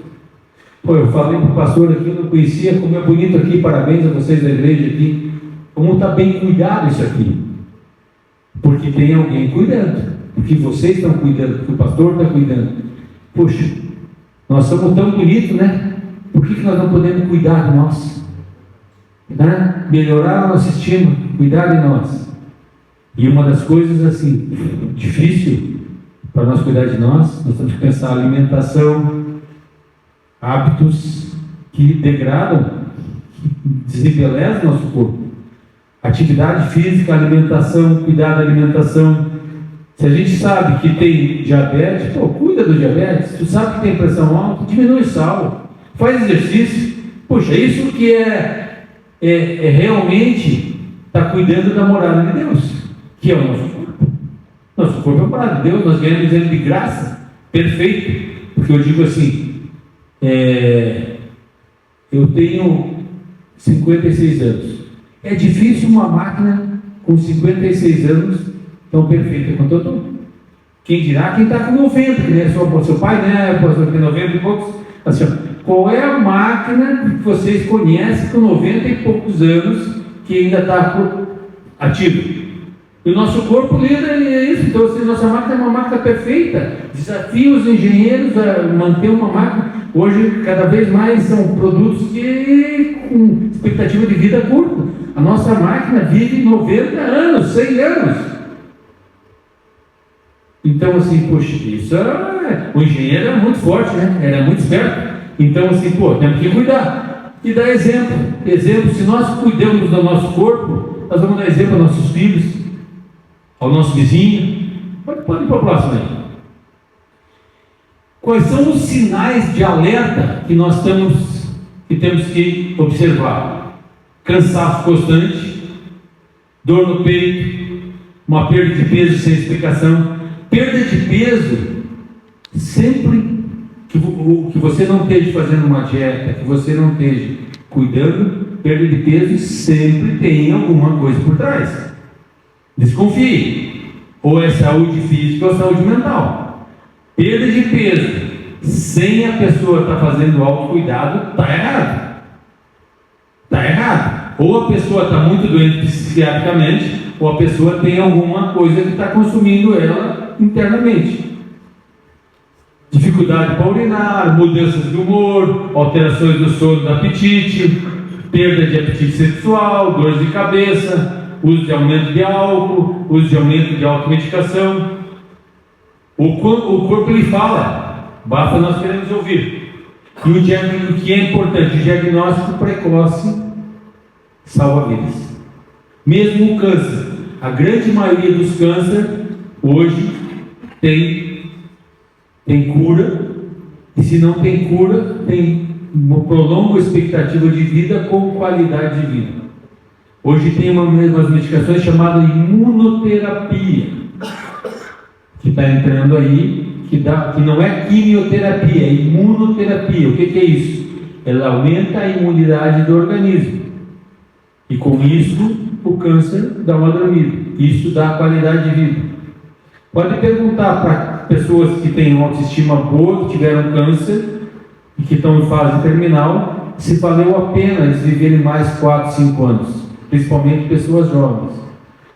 Eu falei para o pastor aqui, eu não conhecia, como é bonito aqui, parabéns a vocês da igreja aqui, como está bem cuidado isso aqui, porque tem alguém cuidando, porque vocês estão cuidando, porque o pastor está cuidando. Poxa, nós somos tão bonitos, né? Por que nós não podemos cuidar de nós? Né? Melhorar a nossa estima, cuidar de nós. E uma das coisas assim, difícil para nós cuidar de nós temos que pensar alimentação, hábitos que degradam, desembeleza o nosso corpo. Atividade física, alimentação, cuidar da alimentação. Se a gente sabe que tem diabetes, cuida do diabetes. Tu sabe que tem pressão alta, diminui o sal, faz exercício. Poxa, isso que é realmente estar cuidando da morada de Deus, que é o nosso corpo. Nosso corpo é a morada de Deus, nós ganhamos ele de graça, perfeito. Porque eu digo assim, eu tenho 56 anos. É difícil uma máquina com 56 anos tão perfeita quanto eu estou. Quem dirá quem está com 90, que nem seu pai, né? Tem 90 e poucos. Assim, qual é a máquina que vocês conhecem com 90 e poucos anos que ainda está ativa? E o nosso corpo lida isso. Então, assim, nossa máquina é uma máquina perfeita. Desafia os engenheiros a manter uma máquina. Hoje, cada vez mais são produtos com expectativa de vida curta. A nossa máquina vive 90 anos, 100 anos. Então, assim, poxa, isso o engenheiro era muito forte, né? Era muito esperto. Então, assim, temos que cuidar. E dar exemplo. Exemplo, se nós cuidamos do nosso corpo, nós vamos dar exemplo aos nossos filhos, ao nosso vizinho. Pode ir para o próximo aí. Quais são os sinais de alerta que nós temos que observar? Cansaço constante, dor no peito, uma perda de peso sem explicação. Perda de peso, sempre que você não esteja fazendo uma dieta, que você não esteja cuidando, perda de peso sempre tem alguma coisa por trás. Desconfie. Ou é saúde física ou saúde mental. Perda de peso sem a pessoa estar fazendo autocuidado, está errado. Está errado. Ou a pessoa está muito doente psiquiatricamente, ou a pessoa tem alguma coisa que está consumindo ela internamente. Dificuldade para urinar, mudanças de humor, alterações do sono, do apetite, perda de apetite sexual, dores de cabeça, uso de aumento de álcool, uso de aumento de automedicação. O corpo ele fala, basta nós queremos ouvir. E o que é importante, o diagnóstico precoce salva vidas. Mesmo o câncer, a grande maioria dos cânceres hoje tem cura, e se não tem cura, tem uma prolonga expectativa de vida com qualidade de vida. Hoje tem umas medicações chamadas imunoterapia, que está entrando aí, que não é quimioterapia, é imunoterapia. O que é isso? Ela aumenta a imunidade do organismo, e com isso o câncer dá uma dormida. Isso dá qualidade de vida. Pode perguntar para pessoas que têm uma autoestima boa, que tiveram câncer e que estão em fase terminal, se valeu a pena eles viverem mais 4, 5 anos, principalmente pessoas jovens,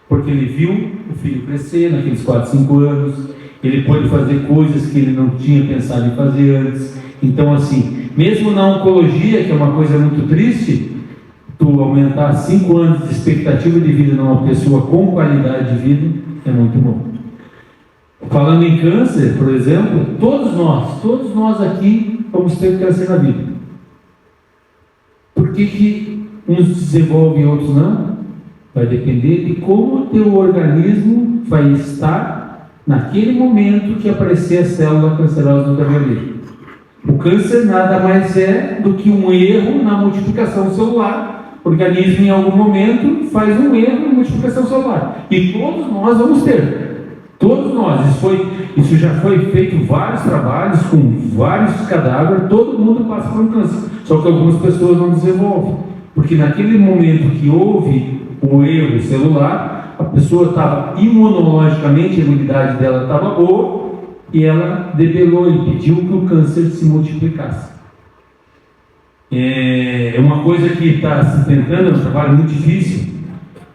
porque ele viu o filho crescer naqueles 4, 5 anos, ele pôde fazer coisas que ele não tinha pensado em fazer antes. Então, assim, mesmo na oncologia, que é uma coisa muito triste, tu aumentar 5 anos de expectativa de vida numa pessoa com qualidade de vida é muito bom. Falando em câncer, por exemplo, todos nós aqui vamos ter câncer na vida. Por que uns desenvolvem e outros não? Vai depender de como o teu organismo vai estar naquele momento que aparecer a célula cancerosa no organismo. O câncer nada mais é do que um erro na multiplicação celular. O organismo em algum momento faz um erro na multiplicação celular. E todos nós vamos ter. Todos nós. Isso já foi feito vários trabalhos com vários cadáveres. Todo mundo passa por um câncer. Só que algumas pessoas não desenvolvem. Porque naquele momento que houve o erro celular, a pessoa estava imunologicamente, a imunidade dela estava boa, e ela debelou, impediu que o câncer se multiplicasse. É uma coisa que está se tentando, é um trabalho muito difícil,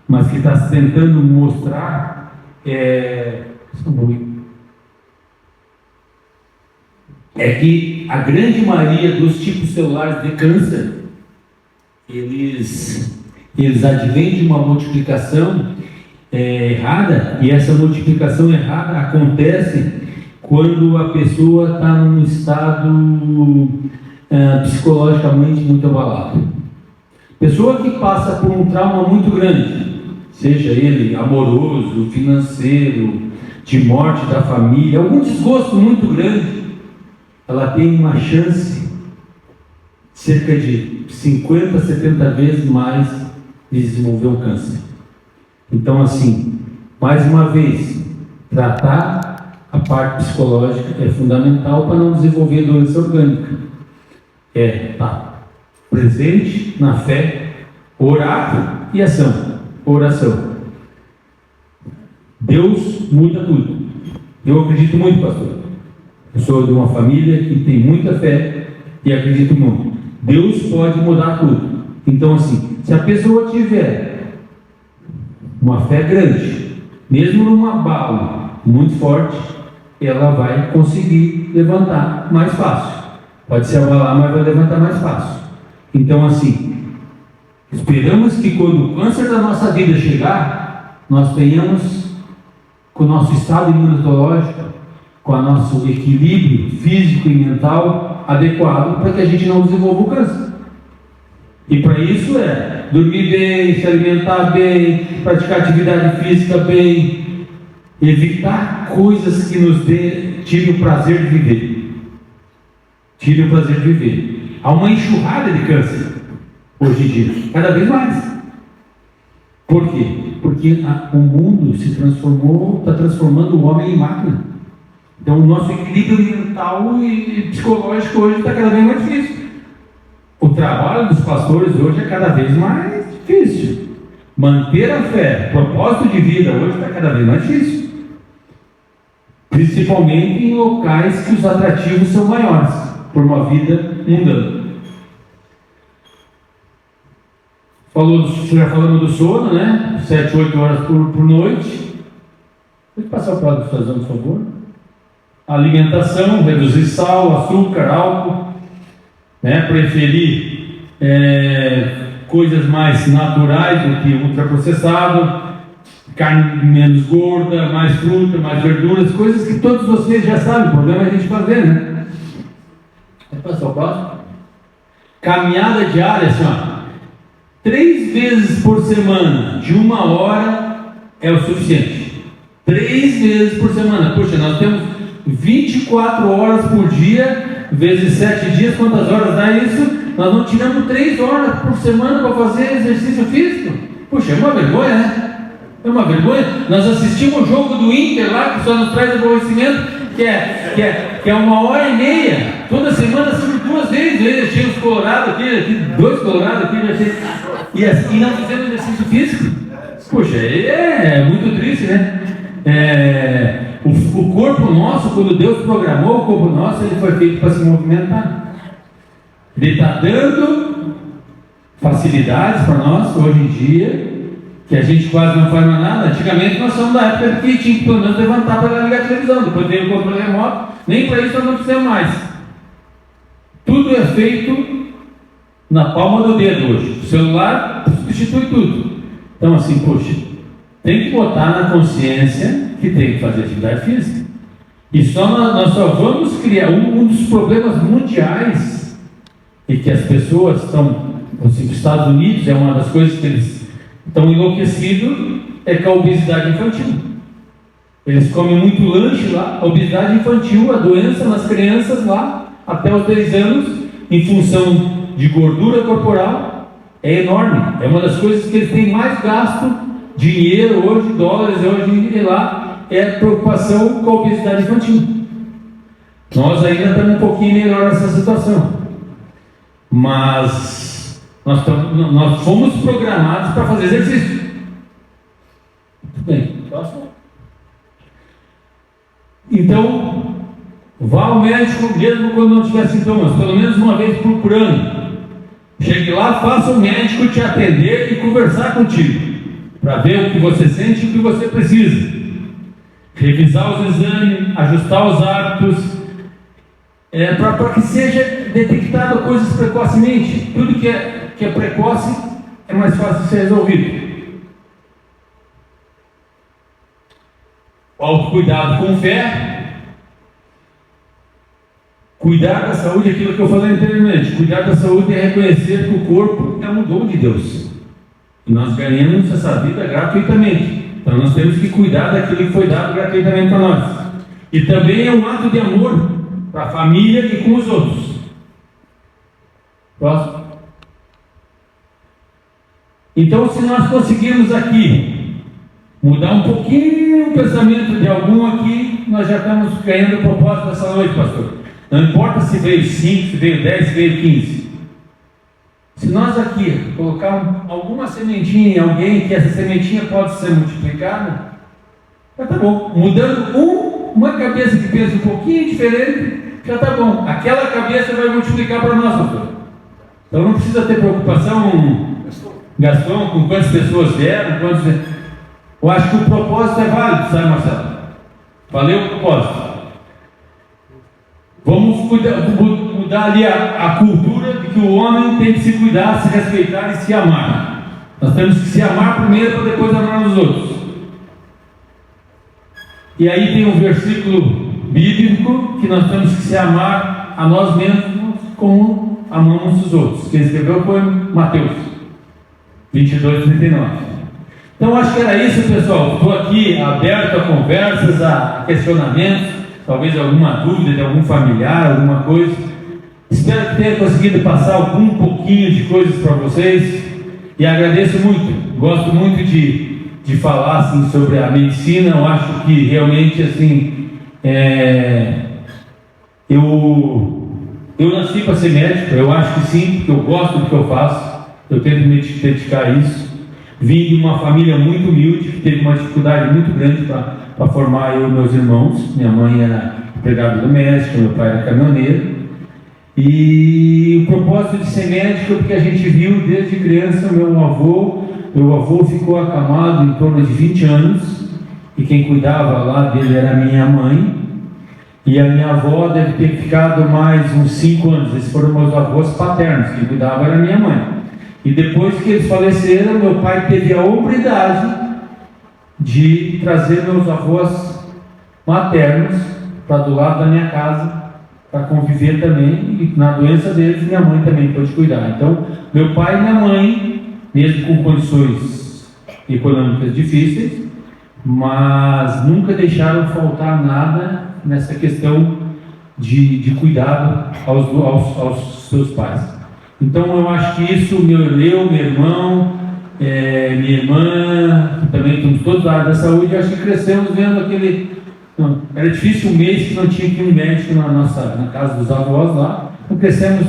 mas que está se tentando mostrar é que a grande maioria dos tipos celulares de câncer, eles advêm de uma multiplicação errada, e essa multiplicação errada acontece quando a pessoa está num estado psicologicamente muito abalado. Pessoa que passa por um trauma muito grande, seja ele amoroso, financeiro, de morte da família, algum desgosto muito grande, ela tem uma chance cerca de 50, 70 vezes mais de desenvolver um câncer. Então, assim, mais uma vez, tratar a parte psicológica é fundamental para não desenvolver doença orgânica. É estar presente na fé, orar e ação. Oração. Deus muda tudo. Eu acredito muito, pastor. Eu sou de uma família que tem muita fé e acredito muito. Deus pode mudar tudo. Então, assim, se a pessoa tiver uma fé grande, mesmo num abalo muito forte, ela vai conseguir levantar mais fácil. Pode se abalar, mas vai levantar mais fácil. Então, assim, esperamos que quando o câncer da nossa vida chegar, nós tenhamos, com o nosso estado imunológico, com o nosso equilíbrio físico e mental adequado para que a gente não desenvolva o câncer. E para isso é dormir bem, se alimentar bem, praticar atividade física bem, evitar coisas que nos tirem o prazer de viver. Tirem o prazer de viver. Há uma enxurrada de câncer hoje em dia, cada vez mais. Por quê? Porque o mundo se transformou, está transformando o homem em máquina. Então o nosso equilíbrio mental e psicológico hoje está cada vez mais difícil. O trabalho dos pastores hoje é cada vez mais difícil. Manter a fé, o propósito de vida hoje está cada vez mais difícil. Principalmente em locais que os atrativos são maiores, por uma vida mundana. Já falamos do sono, né? 7, 8 horas por noite. Pode passar o prato, por favor. Alimentação, reduzir sal, açúcar, álcool, né? Preferir coisas mais naturais do que ultraprocessado, carne menos gorda, mais fruta, mais verduras, coisas que todos vocês já sabem, o problema é a gente fazer, né? Pode passar o próximo. Caminhada diária, assim, ó, 3 vezes por semana, de 1 hora é o suficiente. 3 vezes por semana. Poxa, nós temos 24 horas por dia, vezes 7 dias, quantas horas dá isso? Nós não tiramos 3 horas por semana para fazer exercício físico? Puxa, é uma vergonha, né? É uma vergonha. Nós assistimos o jogo do Inter lá, que só nos traz aborrecimento, que é 1h30. Toda semana, sempre 2 vezes. Tinha os colorados aqui, 2 colorados aqui, e não fizemos exercício físico. Puxa, é muito triste, né? O corpo nosso, quando Deus programou o corpo nosso, ele foi feito para se movimentar. Ele está dando facilidades para nós hoje em dia, que a gente quase não faz mais nada. Antigamente nós somos da época que tinha que pelo menos levantar para ligar a televisão. Depois veio o controle remoto, nem para isso nós não precisamos mais. Tudo é feito na palma do dedo hoje. O celular substitui tudo. Então, assim, poxa, tem que botar na consciência que tem que fazer atividade física. E nós só vamos criar um dos problemas mundiais, e que as pessoas estão, assim, os Estados Unidos é uma das coisas que eles estão enlouquecidos, é com a obesidade infantil. Eles comem muito lanche lá, a obesidade infantil, a doença nas crianças lá, até os 10 anos, em função de gordura corporal, é enorme. É uma das coisas que eles têm mais gasto, dinheiro hoje, dólares hoje lá, é a preocupação com a obesidade infantil. Nós ainda estamos um pouquinho melhor nessa situação. Mas nós fomos programados para fazer exercício. Muito bem, próximo. Então, vá ao médico mesmo quando não tiver sintomas, pelo menos uma vez por ano. Chegue lá, faça o médico te atender e conversar contigo, para ver o que você sente e o que você precisa. Revisar os exames, ajustar os hábitos, para que seja detectado coisas precocemente. Tudo que é precoce é mais fácil de ser resolvido. O autocuidado com fé. Cuidar da saúde é aquilo que eu falei anteriormente. Cuidar da saúde é reconhecer que o corpo é é um dom de Deus. E nós ganhamos essa vida gratuitamente. Então nós temos que cuidar daquilo que foi dado gratuitamente para nós. E também é um ato de amor para a família e com os outros. Próximo. Então, se nós conseguirmos aqui mudar um pouquinho o pensamento de algum aqui, nós já estamos ganhando o propósito dessa noite, pastor. Não importa se veio 5, se veio 10, se veio 15. Se nós aqui colocar alguma sementinha em alguém, que essa sementinha pode ser multiplicada, já está bom. Mudando uma cabeça que pensa um pouquinho diferente, já está bom. Aquela cabeça vai multiplicar para nós, pastor. Então não precisa ter preocupação, Gastão, com quantas pessoas vieram, Eu acho que o propósito é válido, sabe, Marcelo? Valeu o propósito. Vamos mudar ali a cultura de que o homem tem que se cuidar, se respeitar e se amar. Nós temos que se amar primeiro para depois amar os outros. E aí tem um versículo bíblico que nós temos que se amar a nós mesmos como amamos os outros. Quem escreveu foi Mateus 22, 39. Então acho que era isso, pessoal. Estou aqui aberto a conversas, a questionamentos, talvez alguma dúvida de algum familiar, alguma coisa. Espero que tenha conseguido passar algum pouquinho de coisas para vocês. E agradeço muito. Gosto muito de falar assim, sobre a medicina. Eu acho que realmente assim, eu nasci para ser médico. Eu acho que sim, porque eu gosto do que eu faço. Eu tento me dedicar a isso. Vim de uma família muito humilde, que teve uma dificuldade muito grande para formar eu e meus irmãos. Minha mãe era empregada doméstica, meu pai era caminhoneiro. E o propósito de ser médico é porque a gente viu desde criança meu avô ficou acamado em torno de 20 anos, e quem cuidava lá dele era a minha mãe, e a minha avó deve ter ficado mais uns 5 anos. Esses foram meus avós paternos, quem cuidava era a minha mãe. E depois que eles faleceram, meu pai teve a hombridade de trazer meus avós maternos para do lado da minha casa, para conviver também, e na doença deles minha mãe também pôde cuidar. Então, meu pai e minha mãe, mesmo com condições econômicas difíceis, mas nunca deixaram faltar nada nessa questão de cuidado aos seus pais. Então eu acho que isso, meu irmão, minha irmã, também estamos todos da área da saúde, acho que crescemos vendo aquele... era difícil um mês que não tinha aqui um médico na casa dos avós lá. Então crescemos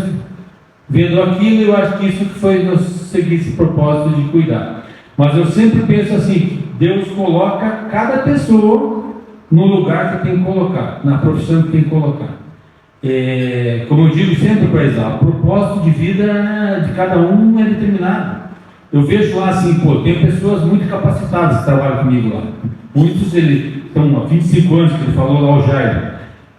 vendo aquilo, e eu acho que isso que foi nós seguir esse propósito de cuidar. Mas eu sempre penso assim, Deus coloca cada pessoa no lugar que tem que colocar, na profissão que tem que colocar. Como eu digo sempre para eles, o propósito de vida de cada um é determinado. Eu vejo lá assim, tem pessoas muito capacitadas que trabalham comigo lá. Muitos estão há 25 anos, que ele falou lá, o Jairo.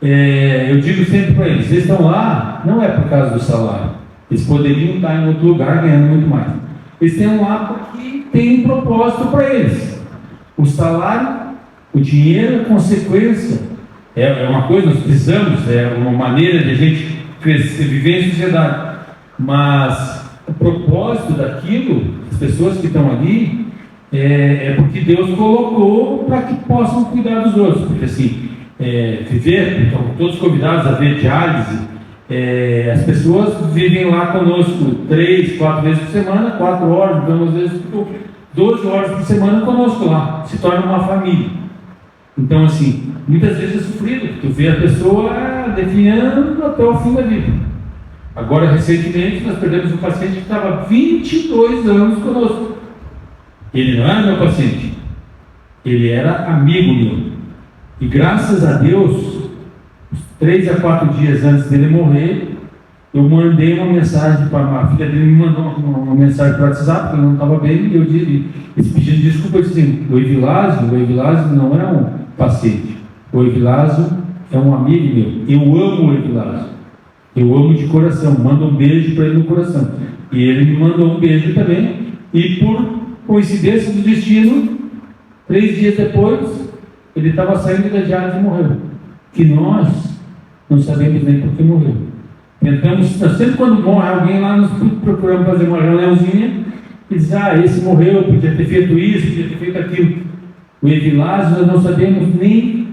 Eu digo sempre para eles, eles estão lá, não é por causa do salário. Eles poderiam estar em outro lugar ganhando muito mais. Eles estão lá porque tem um propósito para eles. O salário, o dinheiro é consequência. É uma coisa, nós precisamos, é uma maneira de a gente crescer, viver em sociedade. Mas o propósito daquilo, as pessoas que estão ali, é porque Deus colocou para que possam cuidar dos outros. Porque assim, viver, então, todos convidados a ver diálise, as pessoas vivem lá conosco 3, 4 vezes por semana, 4 horas, então às vezes 12 horas por semana conosco lá, se torna uma família. Então assim, muitas vezes é sofrido, tu vê a pessoa definhando até o fim da vida. Agora, recentemente, nós perdemos um paciente que estava 22 anos conosco. Ele não era meu paciente, ele era amigo meu. E graças a Deus, 3 a 4 dias antes dele morrer, eu mandei uma mensagem para a filha dele, me mandou uma mensagem para o WhatsApp, porque ele não estava bem, e eu disse, pedindo desculpa, eu disse assim, o Evilásio não é um paciente, o Evilásio é um amigo meu, eu amo o Evilásio, eu amo de coração, mando um beijo para ele no coração, e ele me mandou um beijo também, e por coincidência do destino, 3 dias depois, ele estava saindo da diálise e morreu, que nós não sabemos nem por que morreu. Tentamos, sempre quando morre alguém lá, nós procuramos fazer uma reuniãozinha e dizer, esse morreu, podia ter feito isso, podia ter feito aquilo. O Evilásio, nós não sabemos nem,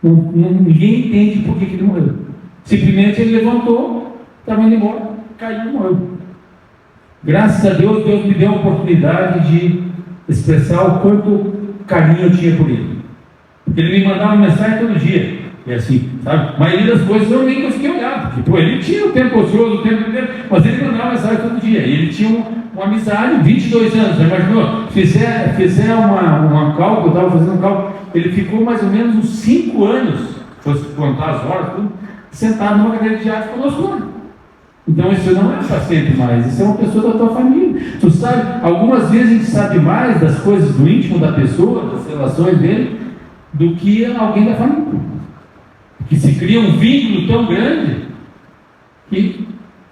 ninguém entende por que ele morreu. Simplesmente ele levantou, estava indo embora, caiu e morreu. Graças a Deus, Deus me deu a oportunidade de expressar o quanto carinho eu tinha por ele. Porque ele me mandava mensagem todo dia. E assim, sabe? A maioria das coisas eu nem conseguia olhar. Porque, ele tinha o tempo ocioso, o tempo dele, mas ele mandava mensagem todo dia. E ele tinha uma amizade, 22 anos, já imaginou? Fizer uma cálculo, eu estava fazendo um cálculo, ele ficou mais ou menos uns 5 anos, se fosse contar as horas, tudo, sentado numa cadeira de arte conosco. Então isso não é paciente mais, isso é uma pessoa da tua família. Tu sabe, algumas vezes a gente sabe mais das coisas do íntimo da pessoa, das relações dele, do que alguém da família. Que se cria um vínculo tão grande que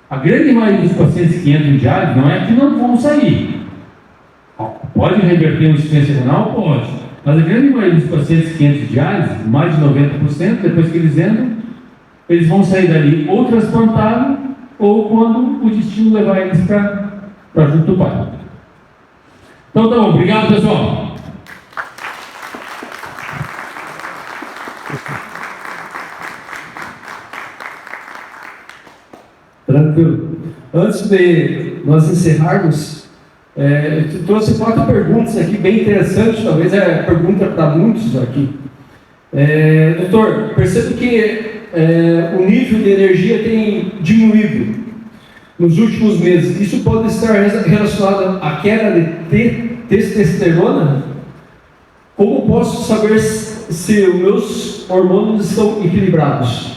a grande maioria dos pacientes que entram em diálise não é que não vão sair. Pode reverter uma insuficiência renal? Pode. Mas a grande maioria dos pacientes que entram em diálise, mais de 90%, depois que eles entram, eles vão sair dali ou transplantados, ou quando o destino levar eles para junto do Pai. Então tá bom, obrigado pessoal. Tranquilo. Antes de nós encerrarmos, eu trouxe 4 perguntas aqui, bem interessantes, talvez é pergunta para muitos aqui. Doutor, percebo que o nível de energia tem diminuído nos últimos meses. Isso pode estar relacionado à queda de testosterona? Como posso saber se os meus hormônios estão equilibrados?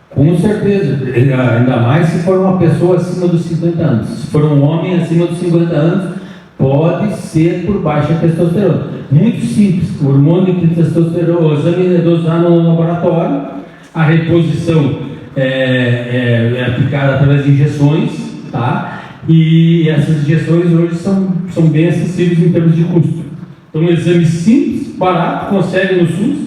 Com certeza, ainda mais se for uma pessoa acima dos 50 anos. Se for um homem acima dos 50 anos, pode ser por baixa testosterona. Muito simples, o hormônio de testosterona, o exame é dosado no laboratório, a reposição é aplicada através de injeções, tá? E essas injeções hoje são bem acessíveis em termos de custo. Então, um exame simples, barato, consegue no SUS,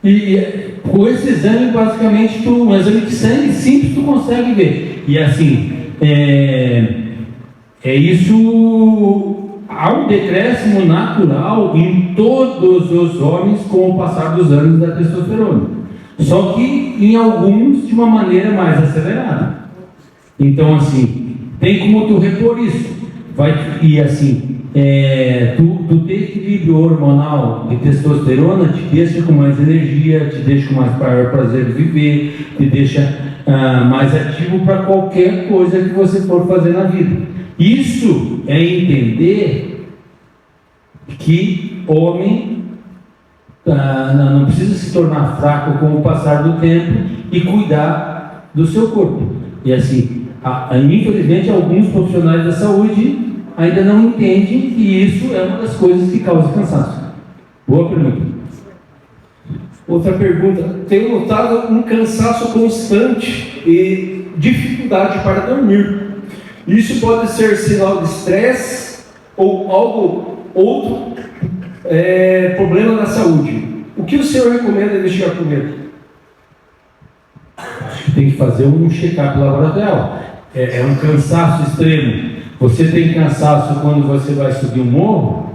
e com esse exame, basicamente, um exame de sangue simples, tu consegue ver. E assim, isso, há um decréscimo natural em todos os homens com o passar dos anos da testosterona. Só que em alguns de uma maneira mais acelerada. Então, assim, tem como tu repor isso. E assim, tu ter equilíbrio hormonal de testosterona te deixa com mais energia, te deixa com mais prazer de viver, te deixa mais ativo para qualquer coisa que você for fazer na vida. Isso é entender que homem não precisa se tornar fraco com o passar do tempo e cuidar do seu corpo. E assim, infelizmente, alguns profissionais da saúde ainda não entendem que isso é uma das coisas que causa cansaço. Boa pergunta. Outra pergunta. Tenho notado um cansaço constante e dificuldade para dormir. Isso pode ser sinal de estresse ou outro problema na saúde. O que o senhor recomenda investigar primeiro? Acho que tem que fazer um check-up laboratorial. É um cansaço extremo. Você tem cansaço quando você vai subir um morro?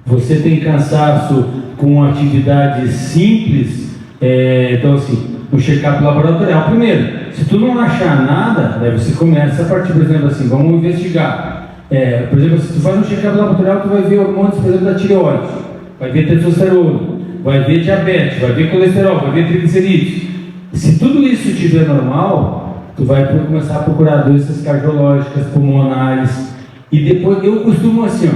Você tem cansaço com atividades simples? Então assim, um check-up laboratorial primeiro. Se tu não achar nada, daí você começa a partir, por exemplo, assim, vamos investigar. Por exemplo, se tu faz um check-up laboratorial, tu vai ver hormônios, por exemplo, da tireoide, vai ver testosterona, vai ver diabetes, vai ver colesterol, vai ver triglicerídeos. Se tudo isso estiver normal, tu vai começar a procurar doenças cardiológicas, pulmonares, e depois, eu costumo assim,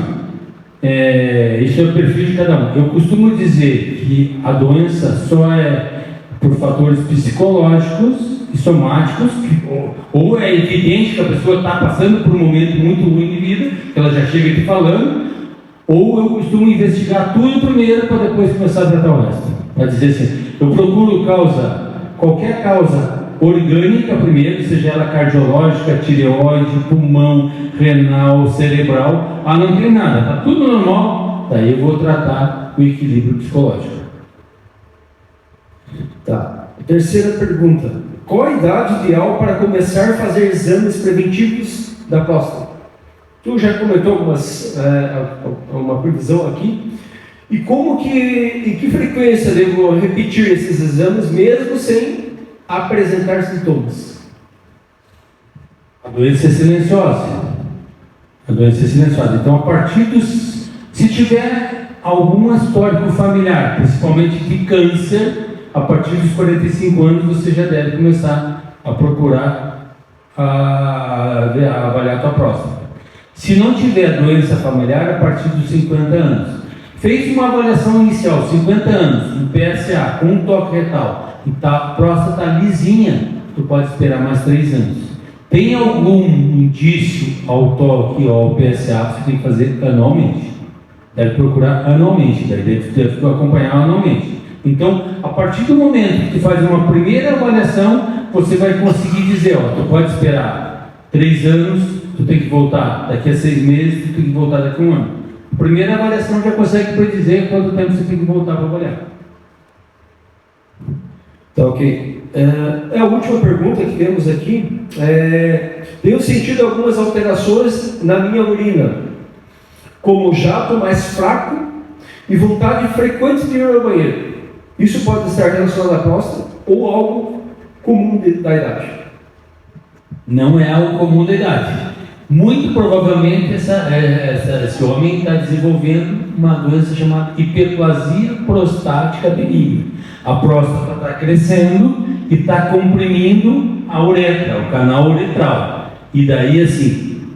isso é o perfil de cada um, eu costumo dizer que a doença só é por fatores psicológicos e somáticos, ou é evidente que a pessoa está passando por um momento muito ruim de vida, que ela já chega aqui falando, ou eu costumo investigar tudo primeiro para depois começar a tratar o resto. Para dizer assim, eu procuro qualquer causa orgânica primeiro, seja ela cardiológica, tireoide, pulmão, renal, cerebral. Não tem nada, está tudo normal, daí eu vou tratar o equilíbrio psicológico. Tá. Terceira pergunta. Qual a idade ideal para começar a fazer exames preventivos da próstata? Tu já comentou uma previsão aqui. E que frequência devo repetir esses exames mesmo sem apresentar sintomas? A doença é silenciosa. Então, a partir se tiver algum histórico familiar, principalmente de câncer, a partir dos 45 anos você já deve começar a procurar avaliar a tua próstata. Se não tiver doença familiar, a partir dos 50 anos. Fez uma avaliação inicial, 50 anos, um PSA, com um toque retal, e a próstata lisinha, tu pode esperar mais 3 anos. Tem algum indício ao toque ou ao PSA, você tem que fazer anualmente. Deve procurar anualmente, daí deve acompanhar anualmente. Então, a partir do momento que tu faz uma primeira avaliação, você vai conseguir dizer, tu pode esperar 3 anos, tu tem que voltar daqui a 6 meses, tu tem que voltar daqui a 1 ano. A primeira avaliação já consegue predizer quanto tempo você tem que voltar para avaliar. Tá, ok. A última pergunta que temos aqui. Tenho sentido algumas alterações na minha urina, como jato mais fraco e vontade frequente de ir ao banheiro. Isso pode estar relacionado à próstata ou algo comum da idade? Não é algo comum da idade. Muito provavelmente esse homem está desenvolvendo uma doença chamada hiperplasia prostática benigna. A próstata está crescendo e está comprimindo a uretra, o canal uretral. E daí, assim,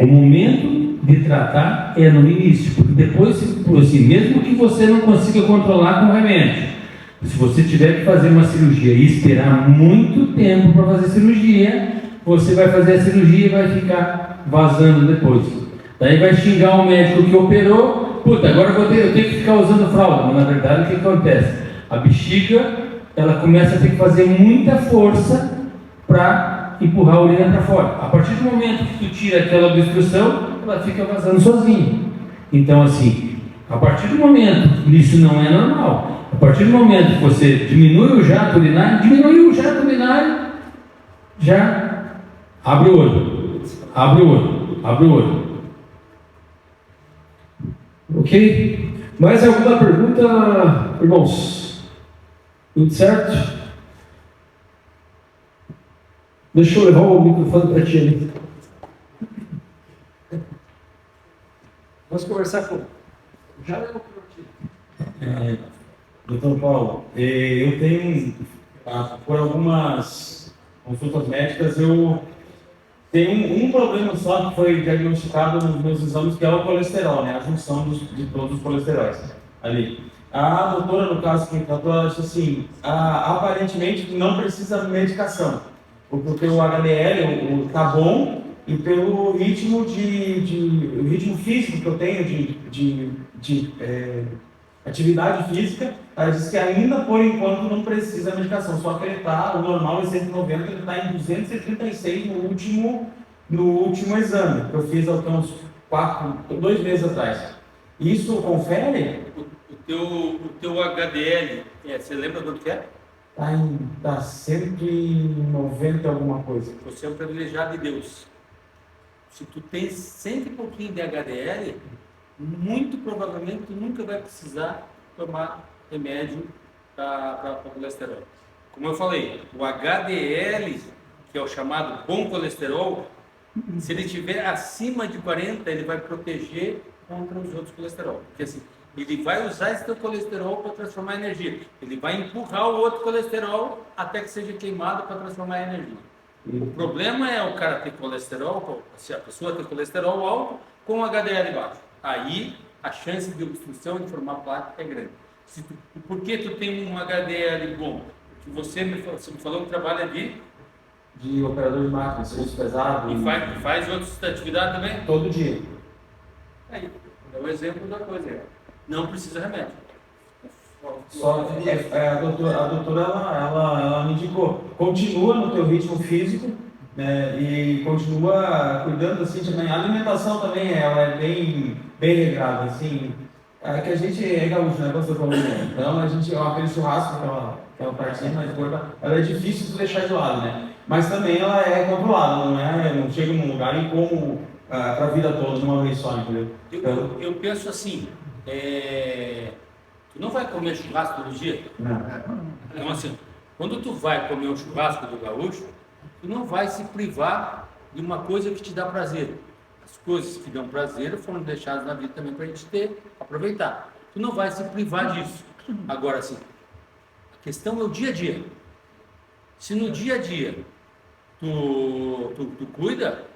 o momento de tratar é no início, porque depois, assim, mesmo que você não consiga controlar com remédio, se você tiver que fazer uma cirurgia e esperar muito tempo para fazer cirurgia, você vai fazer a cirurgia e vai ficar vazando depois. Daí vai xingar o médico que operou. Puta, agora eu tenho que ficar usando fralda. Mas na verdade o que acontece? A bexiga, ela começa a ter que fazer muita força para empurrar a urina para fora. A partir do momento que tu tira aquela obstrução, ela fica vazando sozinha. Então, assim, a partir do momento, isso não é normal. A partir do momento que você diminui o jato urinário, já abre o olho. Ok? Mais alguma pergunta, irmãos? Tudo certo? Deixa eu levar o microfone para ti ali. Vamos conversar com... Já levou para ti. Doutor Paulo, eu tenho, por algumas consultas médicas, eu tenho um problema só que foi diagnosticado nos meus exames, que é o colesterol, né? A junção de todos os colesteróis ali. A doutora, no caso, que tratou, ela disse assim, aparentemente não precisa de medicação, porque o HDL está bom e pelo ritmo o ritmo físico que eu tenho de atividade física, ela disse que ainda por enquanto não precisa de medicação, só que o normal é 190, ele está em 236 no último exame, que eu fiz há uns 2 meses atrás. Isso confere? O teu HDL, você lembra quanto que é? Está 190 alguma coisa. Você é um privilegiado de Deus. Se tu tem 100 e pouquinho de HDL, muito provavelmente tu nunca vai precisar tomar remédio para colesterol. Como eu falei, o HDL, que é o chamado bom colesterol, se ele estiver acima de 40, ele vai proteger contra os outros colesterol. Porque assim, ele vai usar esse teu colesterol para transformar em energia. Ele vai empurrar o outro colesterol até que seja queimado para transformar em energia. O problema é o cara ter colesterol, se a pessoa ter colesterol alto com HDL baixo. Aí a chance de obstrução de formar placa é grande. Por que tu tem um HDL bom? Porque você me falou que trabalha de operador de máquina, serviço pesado. E faz outras atividades também? Todo dia. Aí, é o exemplo da coisa. Não precisa remédio. Só a doutora ela me indicou, continua no teu ritmo físico, né, e continua cuidando assim também. A alimentação também ela é bem regrada, assim, É que a gente é gaúcho, né, você falou, né? Então a gente, aquele churrasco, aquela partinha mais gorda, ela é difícil de deixar de lado, né? Mas também ela é controlada, não chega num lugar e como pra vida toda, de uma vez só, entendeu? Então, Eu penso assim, tu não vai comer churrasco todo dia? não. Então assim, quando tu vai comer um churrasco do gaúcho, tu não vai se privar de uma coisa que te dá prazer. As coisas que dão prazer foram deixadas na vida também para a gente aproveitar. Tu não vai se privar disso. Agora, assim, a questão é o dia a dia. Se no dia a dia tu cuida,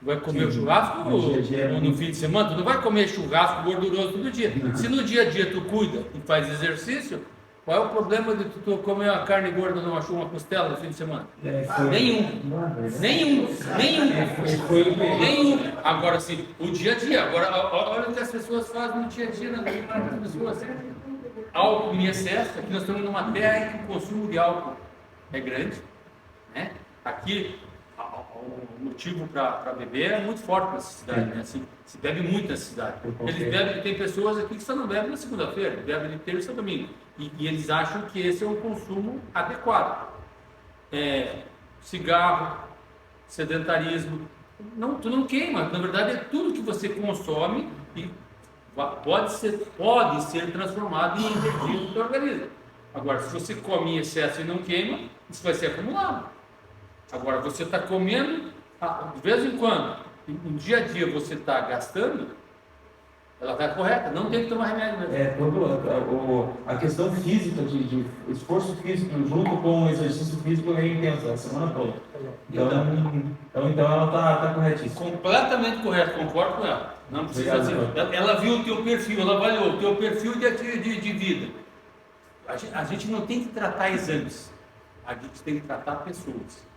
tu vai comer o churrasco no fim de semana, tu não vai comer churrasco gorduroso todo dia. Se no dia a dia tu cuida e faz exercício, qual é o problema de tu comer uma carne gorda numa costela no fim de semana? Nenhum. Agora sim, o dia a dia. Agora, olha o que as pessoas fazem no dia a dia, as pessoas. Álcool em excesso, aqui nós estamos numa terra em que o consumo de álcool é grande, né? Aqui o motivo para beber é muito forte nessa cidade, né? Assim, se bebe muito nessa cidade. Eles bebem, tem pessoas aqui que só não bebem na segunda-feira, bebem de terça a domingo. E eles acham que esse é um consumo adequado. Cigarro, sedentarismo, tu não queima, na verdade é tudo que você consome e pode ser transformado em energia no teu organismo. Agora, se você come em excesso e não queima, isso vai ser acumulado. Agora, você está comendo, de vez em quando, no dia a dia você está gastando, ela está correta, não tem que tomar remédio mesmo. A questão física, de esforço físico junto com o exercício físico é intensa a semana toda. Então ela está corretíssima. Completamente correta, concordo com ela. Não precisa dizer. Ela viu o teu perfil, ela avaliou o teu perfil de vida. A gente não tem que tratar exames, a gente tem que tratar pessoas.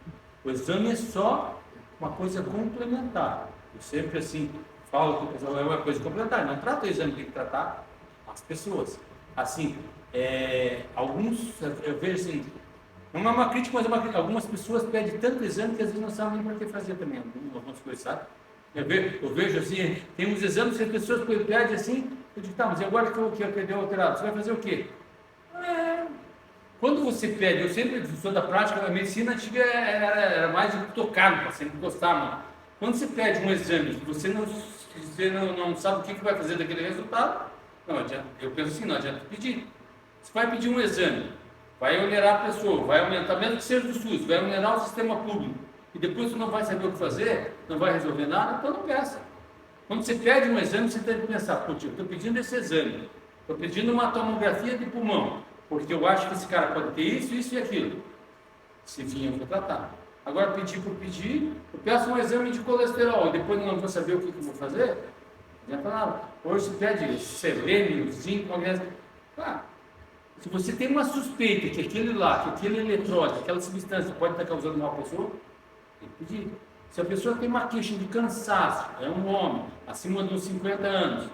O exame é só uma coisa complementar. Eu sempre assim falo que o pessoal é uma coisa complementar. Não trata o exame, tem que tratar as pessoas. Assim, alguns, eu vejo assim, não é uma crítica, mas é uma crítica. Algumas pessoas pedem tanto exame que às vezes não sabem nem para que fazer também. Algumas coisas, sabe? Eu vejo assim, tem uns exames que as pessoas pedem assim, eu digo, tá, mas e agora que eu deu alterado, você vai fazer o quê? Quando você pede, eu sempre sou da prática, a medicina antiga era mais de tocar no paciente, encostar a mão. Quando você pede um exame que você não sabe o que vai fazer daquele resultado, não adianta, eu penso assim, não adianta pedir. Você vai pedir um exame, vai onerar a pessoa, vai aumentar, mesmo que seja do SUS, vai onerar o sistema público, e depois você não vai saber o que fazer, não vai resolver nada, então não peça. Quando você pede um exame, você tem que pensar, putz, eu estou pedindo esse exame, estou pedindo uma tomografia de pulmão, porque eu acho que esse cara pode ter isso, isso e aquilo. Se vir, eu vou tratar. Agora, pedir por pedir, eu peço um exame de colesterol, e depois não vou saber o que eu vou fazer, não adianta nada. Hoje se pede selênio, zinco, magnésio. Se você tem uma suspeita que aquele eletrólito, aquela substância pode estar causando mal à pessoa, tem que pedir. Se a pessoa tem uma queixa de cansaço, é um homem, acima dos 50 anos,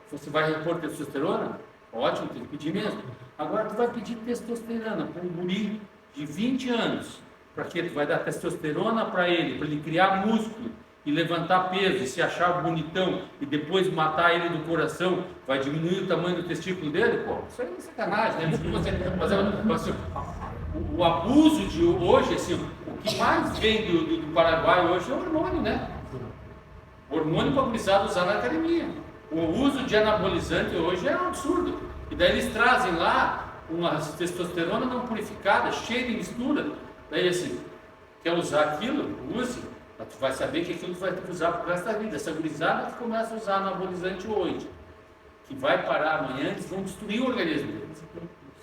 você vai repor testosterona? Ótimo, tem que pedir mesmo. Agora tu vai pedir testosterona para um guri de 20 anos. Para quê? Tu vai dar testosterona para ele criar músculo e levantar peso e se achar bonitão e depois matar ele do coração, vai diminuir o tamanho do testículo dele? Pô, isso aí é sacanagem, né? O abuso de hoje, assim, o que mais vem do Paraguai hoje é o hormônio, né? O hormônio para usar na academia. O uso de anabolizante hoje é um absurdo. E daí eles trazem lá uma testosterona não purificada, cheia de mistura. Daí assim, quer usar aquilo? Use. Mas tu vai saber que aquilo tu vai ter que usar pro resto da vida. Essa gurizada que começa a usar anabolizante hoje, que vai parar amanhã, eles vão destruir o organismo deles.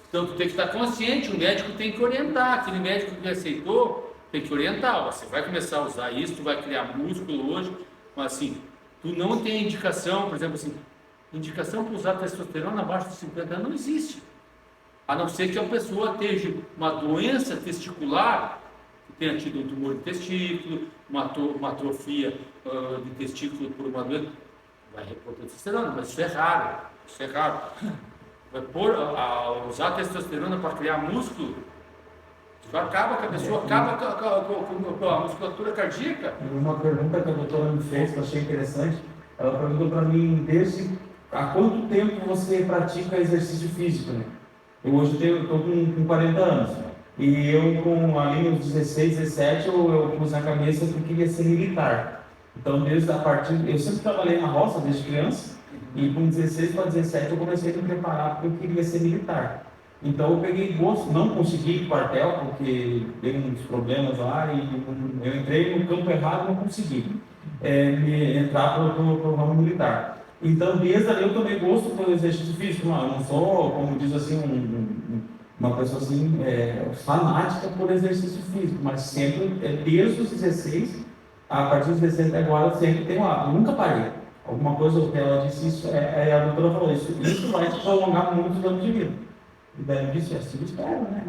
Então tu tem que estar consciente, o médico tem que orientar. Aquele médico que aceitou, tem que orientar. Você vai começar a usar isso, tu vai criar músculo hoje, mas assim, tu não tem indicação, por exemplo assim, indicação para usar testosterona abaixo de 50 anos não existe. A não ser que a pessoa tenha uma doença testicular, que tenha tido um tumor de testículo, uma atrofia de testículo por uma doença, vai repor testosterona, mas isso é raro. Vai usar testosterona para criar músculo, isso acaba com a pessoa, acaba com a musculatura cardíaca. Uma pergunta que a doutora me fez, que eu achei interessante, ela perguntou para mim desde há quanto tempo você pratica exercício físico, né? Eu hoje estou com 40 anos. E eu, com ali uns 16, 17, eu pus na cabeça que eu queria ser militar. Então, eu sempre trabalhei na roça desde criança, e com 16 para 17 eu comecei a me preparar porque eu queria ser militar. Então, eu peguei gosto, não consegui ir para o quartel, porque dei uns problemas lá, e eu entrei no campo errado e não consegui entrar para o ramo militar. Então, desde ali eu tomei gosto pelo exercício físico. Não, eu não sou, como diz assim, uma pessoa assim, fanática por exercício físico, mas sempre, desde os 16, a partir dos 16 até agora, eu sempre tenho hábito, nunca parei. Alguma coisa que ela disse isso, a doutora falou, isso vai te prolongar muitos anos de vida. E daí eu disse, assim, espero, né?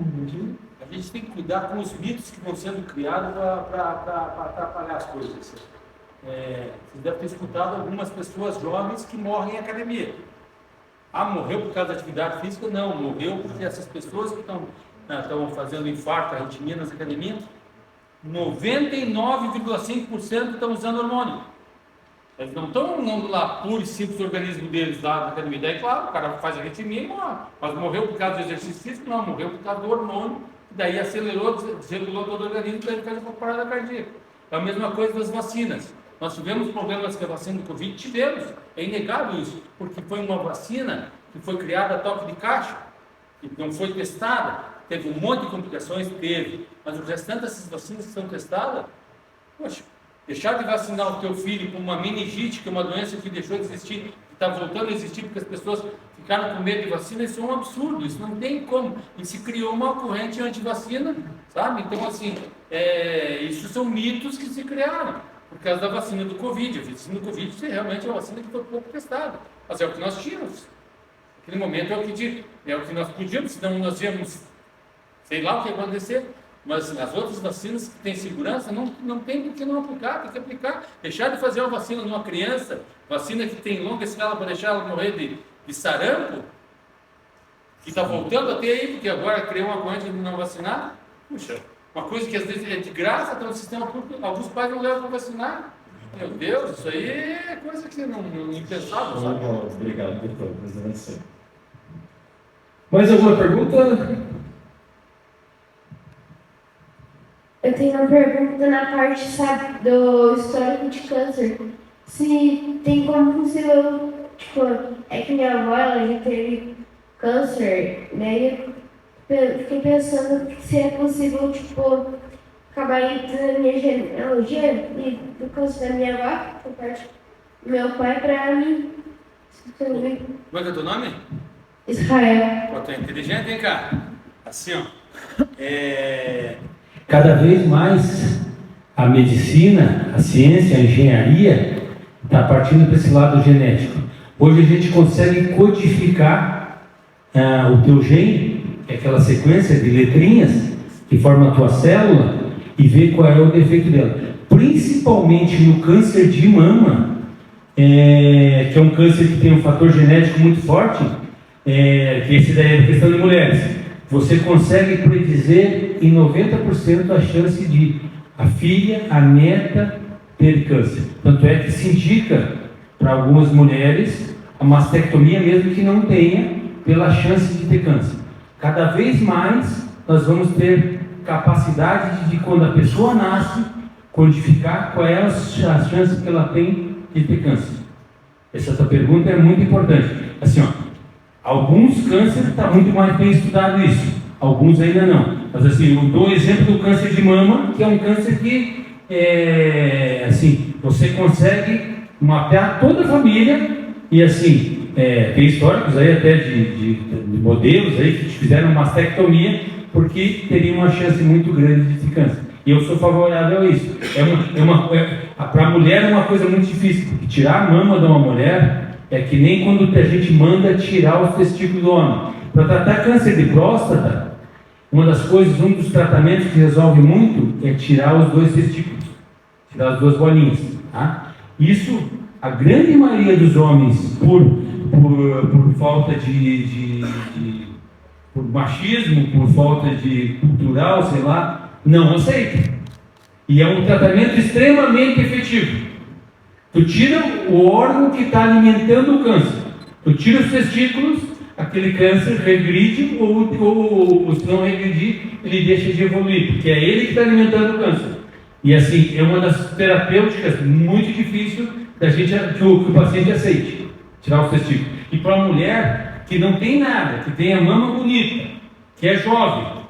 A gente tem que cuidar com os mitos que vão sendo criados para atrapalhar as coisas. Vocês devem ter escutado algumas pessoas jovens que morrem em academia. Ah, morreu por causa da atividade física? Não, morreu porque essas pessoas que estão fazendo infarto, arritmia nas academias, 99,5% estão usando hormônio. Eles não estão andando lá puro e simples o organismo deles lá na academia. Daí, claro, o cara faz arritmia e morre. Mas morreu por causa do exercício físico? Não, morreu por causa do hormônio. E daí acelerou, desregulou todo o organismo e daí faz uma parada cardíaca. É a mesma coisa das vacinas. Nós tivemos problemas com a vacina do Covid? Tivemos, é inegável isso, porque foi uma vacina que foi criada a toque de caixa, que não foi testada, teve um monte de complicações, mas o restante dessas vacinas que são testadas, poxa, deixar de vacinar o teu filho com uma meningite, que é uma doença que deixou de existir, que está voltando a existir porque as pessoas ficaram com medo de vacina, isso é um absurdo, isso não tem como, e se criou uma corrente anti-vacina, sabe? Então, assim, isso são mitos que se criaram. Por causa da vacina do Covid. A vacina do Covid realmente é uma vacina que foi pouco testada. Mas é o que nós tínhamos. Naquele momento é o que nós podíamos, senão nós íamos, sei lá o que ia acontecer. Mas as outras vacinas que têm segurança, não tem por que não aplicar, tem que aplicar. Deixar de fazer uma vacina numa criança, vacina que tem longa escala para deixar ela morrer de sarampo, que está voltando a ter aí, porque agora criou uma corrente de não vacinar. Puxa. Uma coisa que às vezes é de graça, então o sistema público, alguns pais não levam para vacinar. Meu Deus, isso aí é coisa que não impensável, sabe? Obrigado, doutor. Mais alguma pergunta? Eu tenho uma pergunta na parte, sabe, do histórico de câncer. Se tem como possível, é que minha avó, ela já teve câncer, né? Eu fiquei pensando se é possível, acabar entrando na minha genealogia e do câncer da minha avó, por parte do meu pai, para mim. Como é que é o teu nome? Israel. Pô, tu é inteligente, hein, cara? Assim, ó. Cada vez mais a medicina, a ciência, a engenharia está partindo para esse lado genético. Hoje a gente consegue codificar o teu gene, que é aquela sequência de letrinhas que forma a tua célula, e ver qual é o defeito dela. Principalmente no câncer de mama, que é um câncer que tem um fator genético muito forte, que esse daí é questão de mulheres. Você consegue predizer em 90% a chance de a filha, a neta, ter câncer. Tanto é que se indica para algumas mulheres a mastectomia mesmo que não tenha, pela chance de ter câncer. Cada vez mais nós vamos ter capacidade de quando a pessoa nasce, codificar qual é a chance que ela tem de ter câncer. Essa tua pergunta é muito importante. Assim, ó, alguns cânceres está muito mais bem estudado isso, alguns ainda não. Mas assim, eu dou o exemplo do câncer de mama, que é um câncer que assim, você consegue mapear toda a família e assim, tem históricos aí até de modelos aí que fizeram mastectomia porque teria uma chance muito grande de ter câncer. E eu sou favorável a isso. Para a mulher é uma coisa muito difícil, porque tirar a mama de uma mulher é que nem quando a gente manda tirar os testículos do homem. Para tratar câncer de próstata, um dos tratamentos que resolve muito é tirar os 2 testículos, tirar as 2 bolinhas. Tá? Isso, a grande maioria dos homens, por falta por machismo, por falta de cultural, sei lá, não aceita. E é um tratamento extremamente efetivo. Tu tira o órgão que está alimentando o câncer. Tu tira os testículos, aquele câncer regride, ou se não regredir, ele deixa de evoluir, porque é ele que está alimentando o câncer. E assim, é uma das terapêuticas muito difícil da gente, que o paciente aceite, tirar os testículos. E para uma mulher que não tem nada, que tem a mama bonita, que é jovem,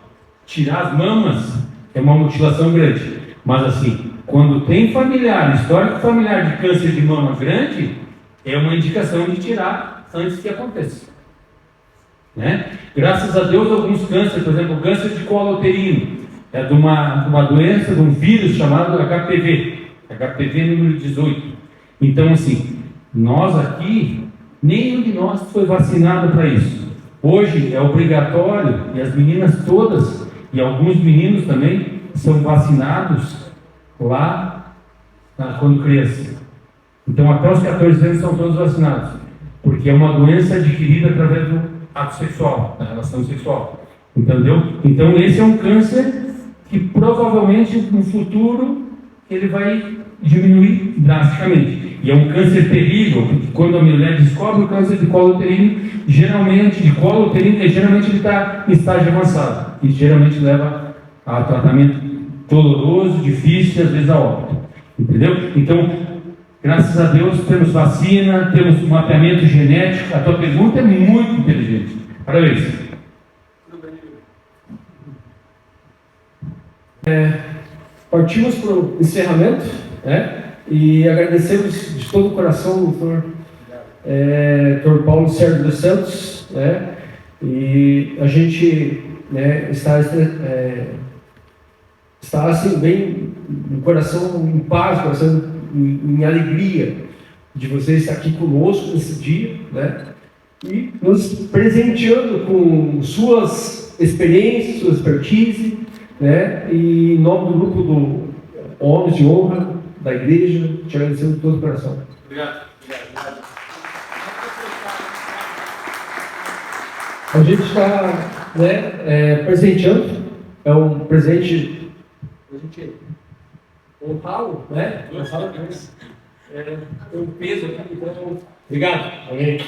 tirar as mamas é uma mutilação grande. Mas assim, quando tem familiar, histórico familiar de câncer de mama grande, é uma indicação de tirar antes que aconteça. Né? Graças a Deus, alguns cânceres, por exemplo, o câncer de colo uterino, é de uma doença, de um vírus chamado HPV número 18. Então, assim, nós aqui, nenhum de nós foi vacinado para isso. Hoje é obrigatório, e as meninas todas, e alguns meninos também, são vacinados lá quando criança. Então, até os 14 anos são todos vacinados, porque é uma doença adquirida através do ato sexual, da relação sexual. Entendeu? Então, esse é um câncer que provavelmente no futuro ele vai diminuir drasticamente. E é um câncer terrível, porque quando a mulher descobre o câncer de colo uterino, geralmente ele está em estágio avançado e geralmente leva a tratamento doloroso, difícil e às vezes a óbito. Entendeu? Então, graças a Deus temos vacina, temos mapeamento genético. A tua pergunta é muito inteligente. Parabéns. Partimos para o encerramento, né? E agradecemos de todo o coração o Dr. Paulo Sérgio dos Santos, né? E a gente, né, está assim bem, no coração em paz, coração em alegria de você estar aqui conosco nesse dia, né? E nos presenteando com suas experiências, sua expertise, né? E em nome do grupo do Homens de Honra da Igreja, te agradecemos de todo o coração. Obrigado. A gente está, né, presenteando, é um presente honrá-lo, né? Tem um peso aqui, então. Obrigado. Amém.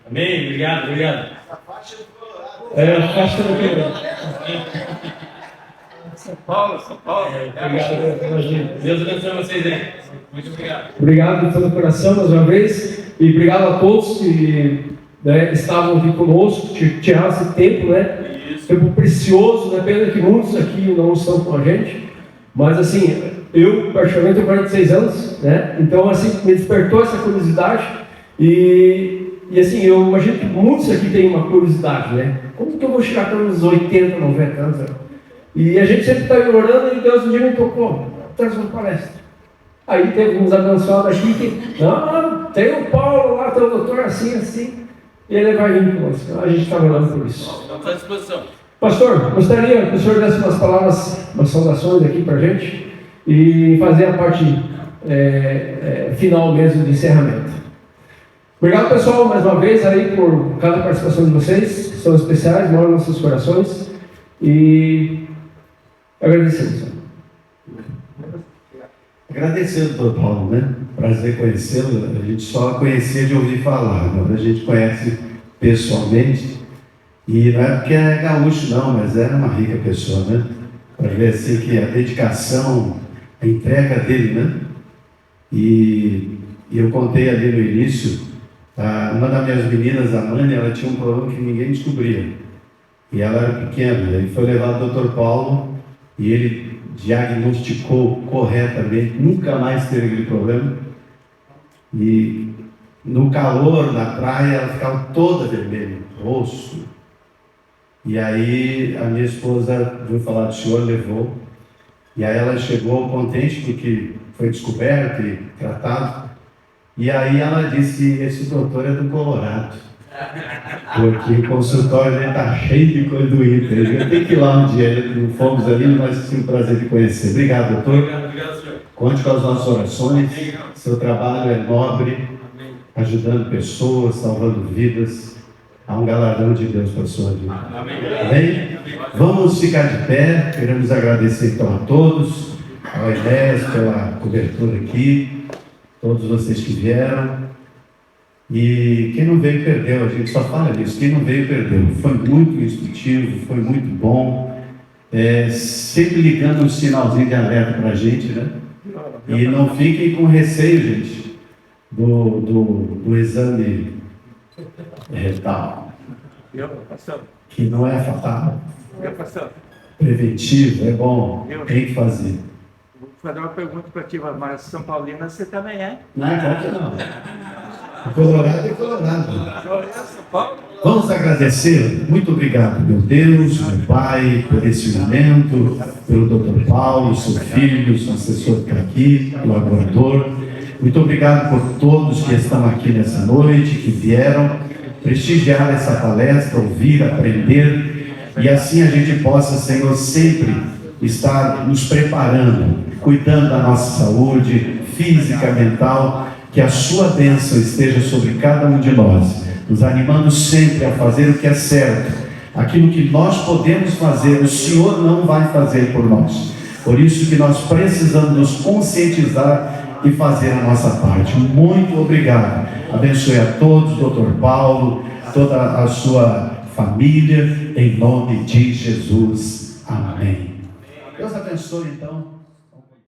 Amém. Obrigado. A faixa do que? São Paulo. Obrigado, Deus abençoe vocês aí. Muito obrigado. Obrigado de todo o coração mais uma vez. E obrigado a todos que, né, estavam aqui conosco, tiraram esse tempo, né? Isso. Tempo precioso, né? Pena que muitos aqui não estão com a gente. Mas assim, eu praticamente tenho 46 anos, né? Então assim, me despertou essa curiosidade. E assim, eu imagino que muitos aqui têm uma curiosidade, né? Como que eu vou chegar até uns 80, 90 anos? Né? E a gente sempre está orando e Deus um dia me tocou, traz uma palestra. Aí teve uns abençoados aqui que, não, tem o Paulo lá, tem o doutor assim, e ele vai vir com nós. A gente está orando por isso. Estamos à disposição. Pastor, gostaria que o senhor desse umas palavras, umas saudações aqui para a gente e fazer a parte final mesmo de encerramento. Obrigado, pessoal, mais uma vez aí por cada participação de vocês, são especiais, moram nos nossos corações, e agradecemos. Agradecer, doutor Paulo, né? Prazer conhecê-lo. A gente só conhecia de ouvir falar, agora a gente conhece pessoalmente. E não é porque é gaúcho, não, mas é uma rica pessoa, né? Para ver assim que a dedicação, a entrega dele, né? E eu contei ali no início, uma das minhas meninas, a Mânia, ela tinha um problema que ninguém descobria. E ela era pequena, ele foi levado ao Dr. Paulo e ele diagnosticou corretamente, nunca mais teve aquele problema. E no calor, na praia, ela ficava toda vermelha, rosto. E aí a minha esposa viu falar do senhor, levou. E aí ela chegou contente porque foi descoberto e tratado. E aí ela disse, esse doutor é do Colorado. Porque o consultório dele está cheio de coisa do Inter. Eu tenho que ir lá um dia, fomos ali, mas tive o prazer de conhecer. Obrigado, doutor. Obrigado, senhor. Conte com as nossas orações. Seu trabalho é nobre, ajudando pessoas, salvando vidas. Há um galardão de Deus para a sua vida. Amém? Vamos ficar de pé. Queremos agradecer então a todos, ao Inés pela cobertura aqui. todos vocês que vieram. E quem não veio perdeu, a gente só fala disso, quem não veio perdeu. Foi muito instrutivo, foi muito bom. Sempre ligando um sinalzinho de alerta para a gente, né? E não fiquem com receio, gente, do exame retal, que não é fatal, preventivo, é bom, tem que fazer. Vou fazer uma pergunta para ti, mas São Paulina você também é? Não, claro que não. Colorado é Colorado. Vamos agradecer. Muito obrigado, meu Deus, meu Pai, por esse momento, pelo Dr. Paulo, seu filho, seu assessor que está aqui, colaborador. Muito obrigado por todos que estão aqui nessa noite, que vieram prestigiar essa palestra, ouvir, aprender, e assim a gente possa, Senhor, sempre estar nos preparando, cuidando da nossa saúde física, mental, que a sua bênção esteja sobre cada um de nós, nos animando sempre a fazer o que é certo, aquilo que nós podemos fazer, o Senhor não vai fazer por nós. Por isso que nós precisamos nos conscientizar e fazer a nossa parte. Muito obrigado. Abençoe a todos, Dr. Paulo, toda a sua família, em nome de Jesus. Amém. Deus abençoe, então.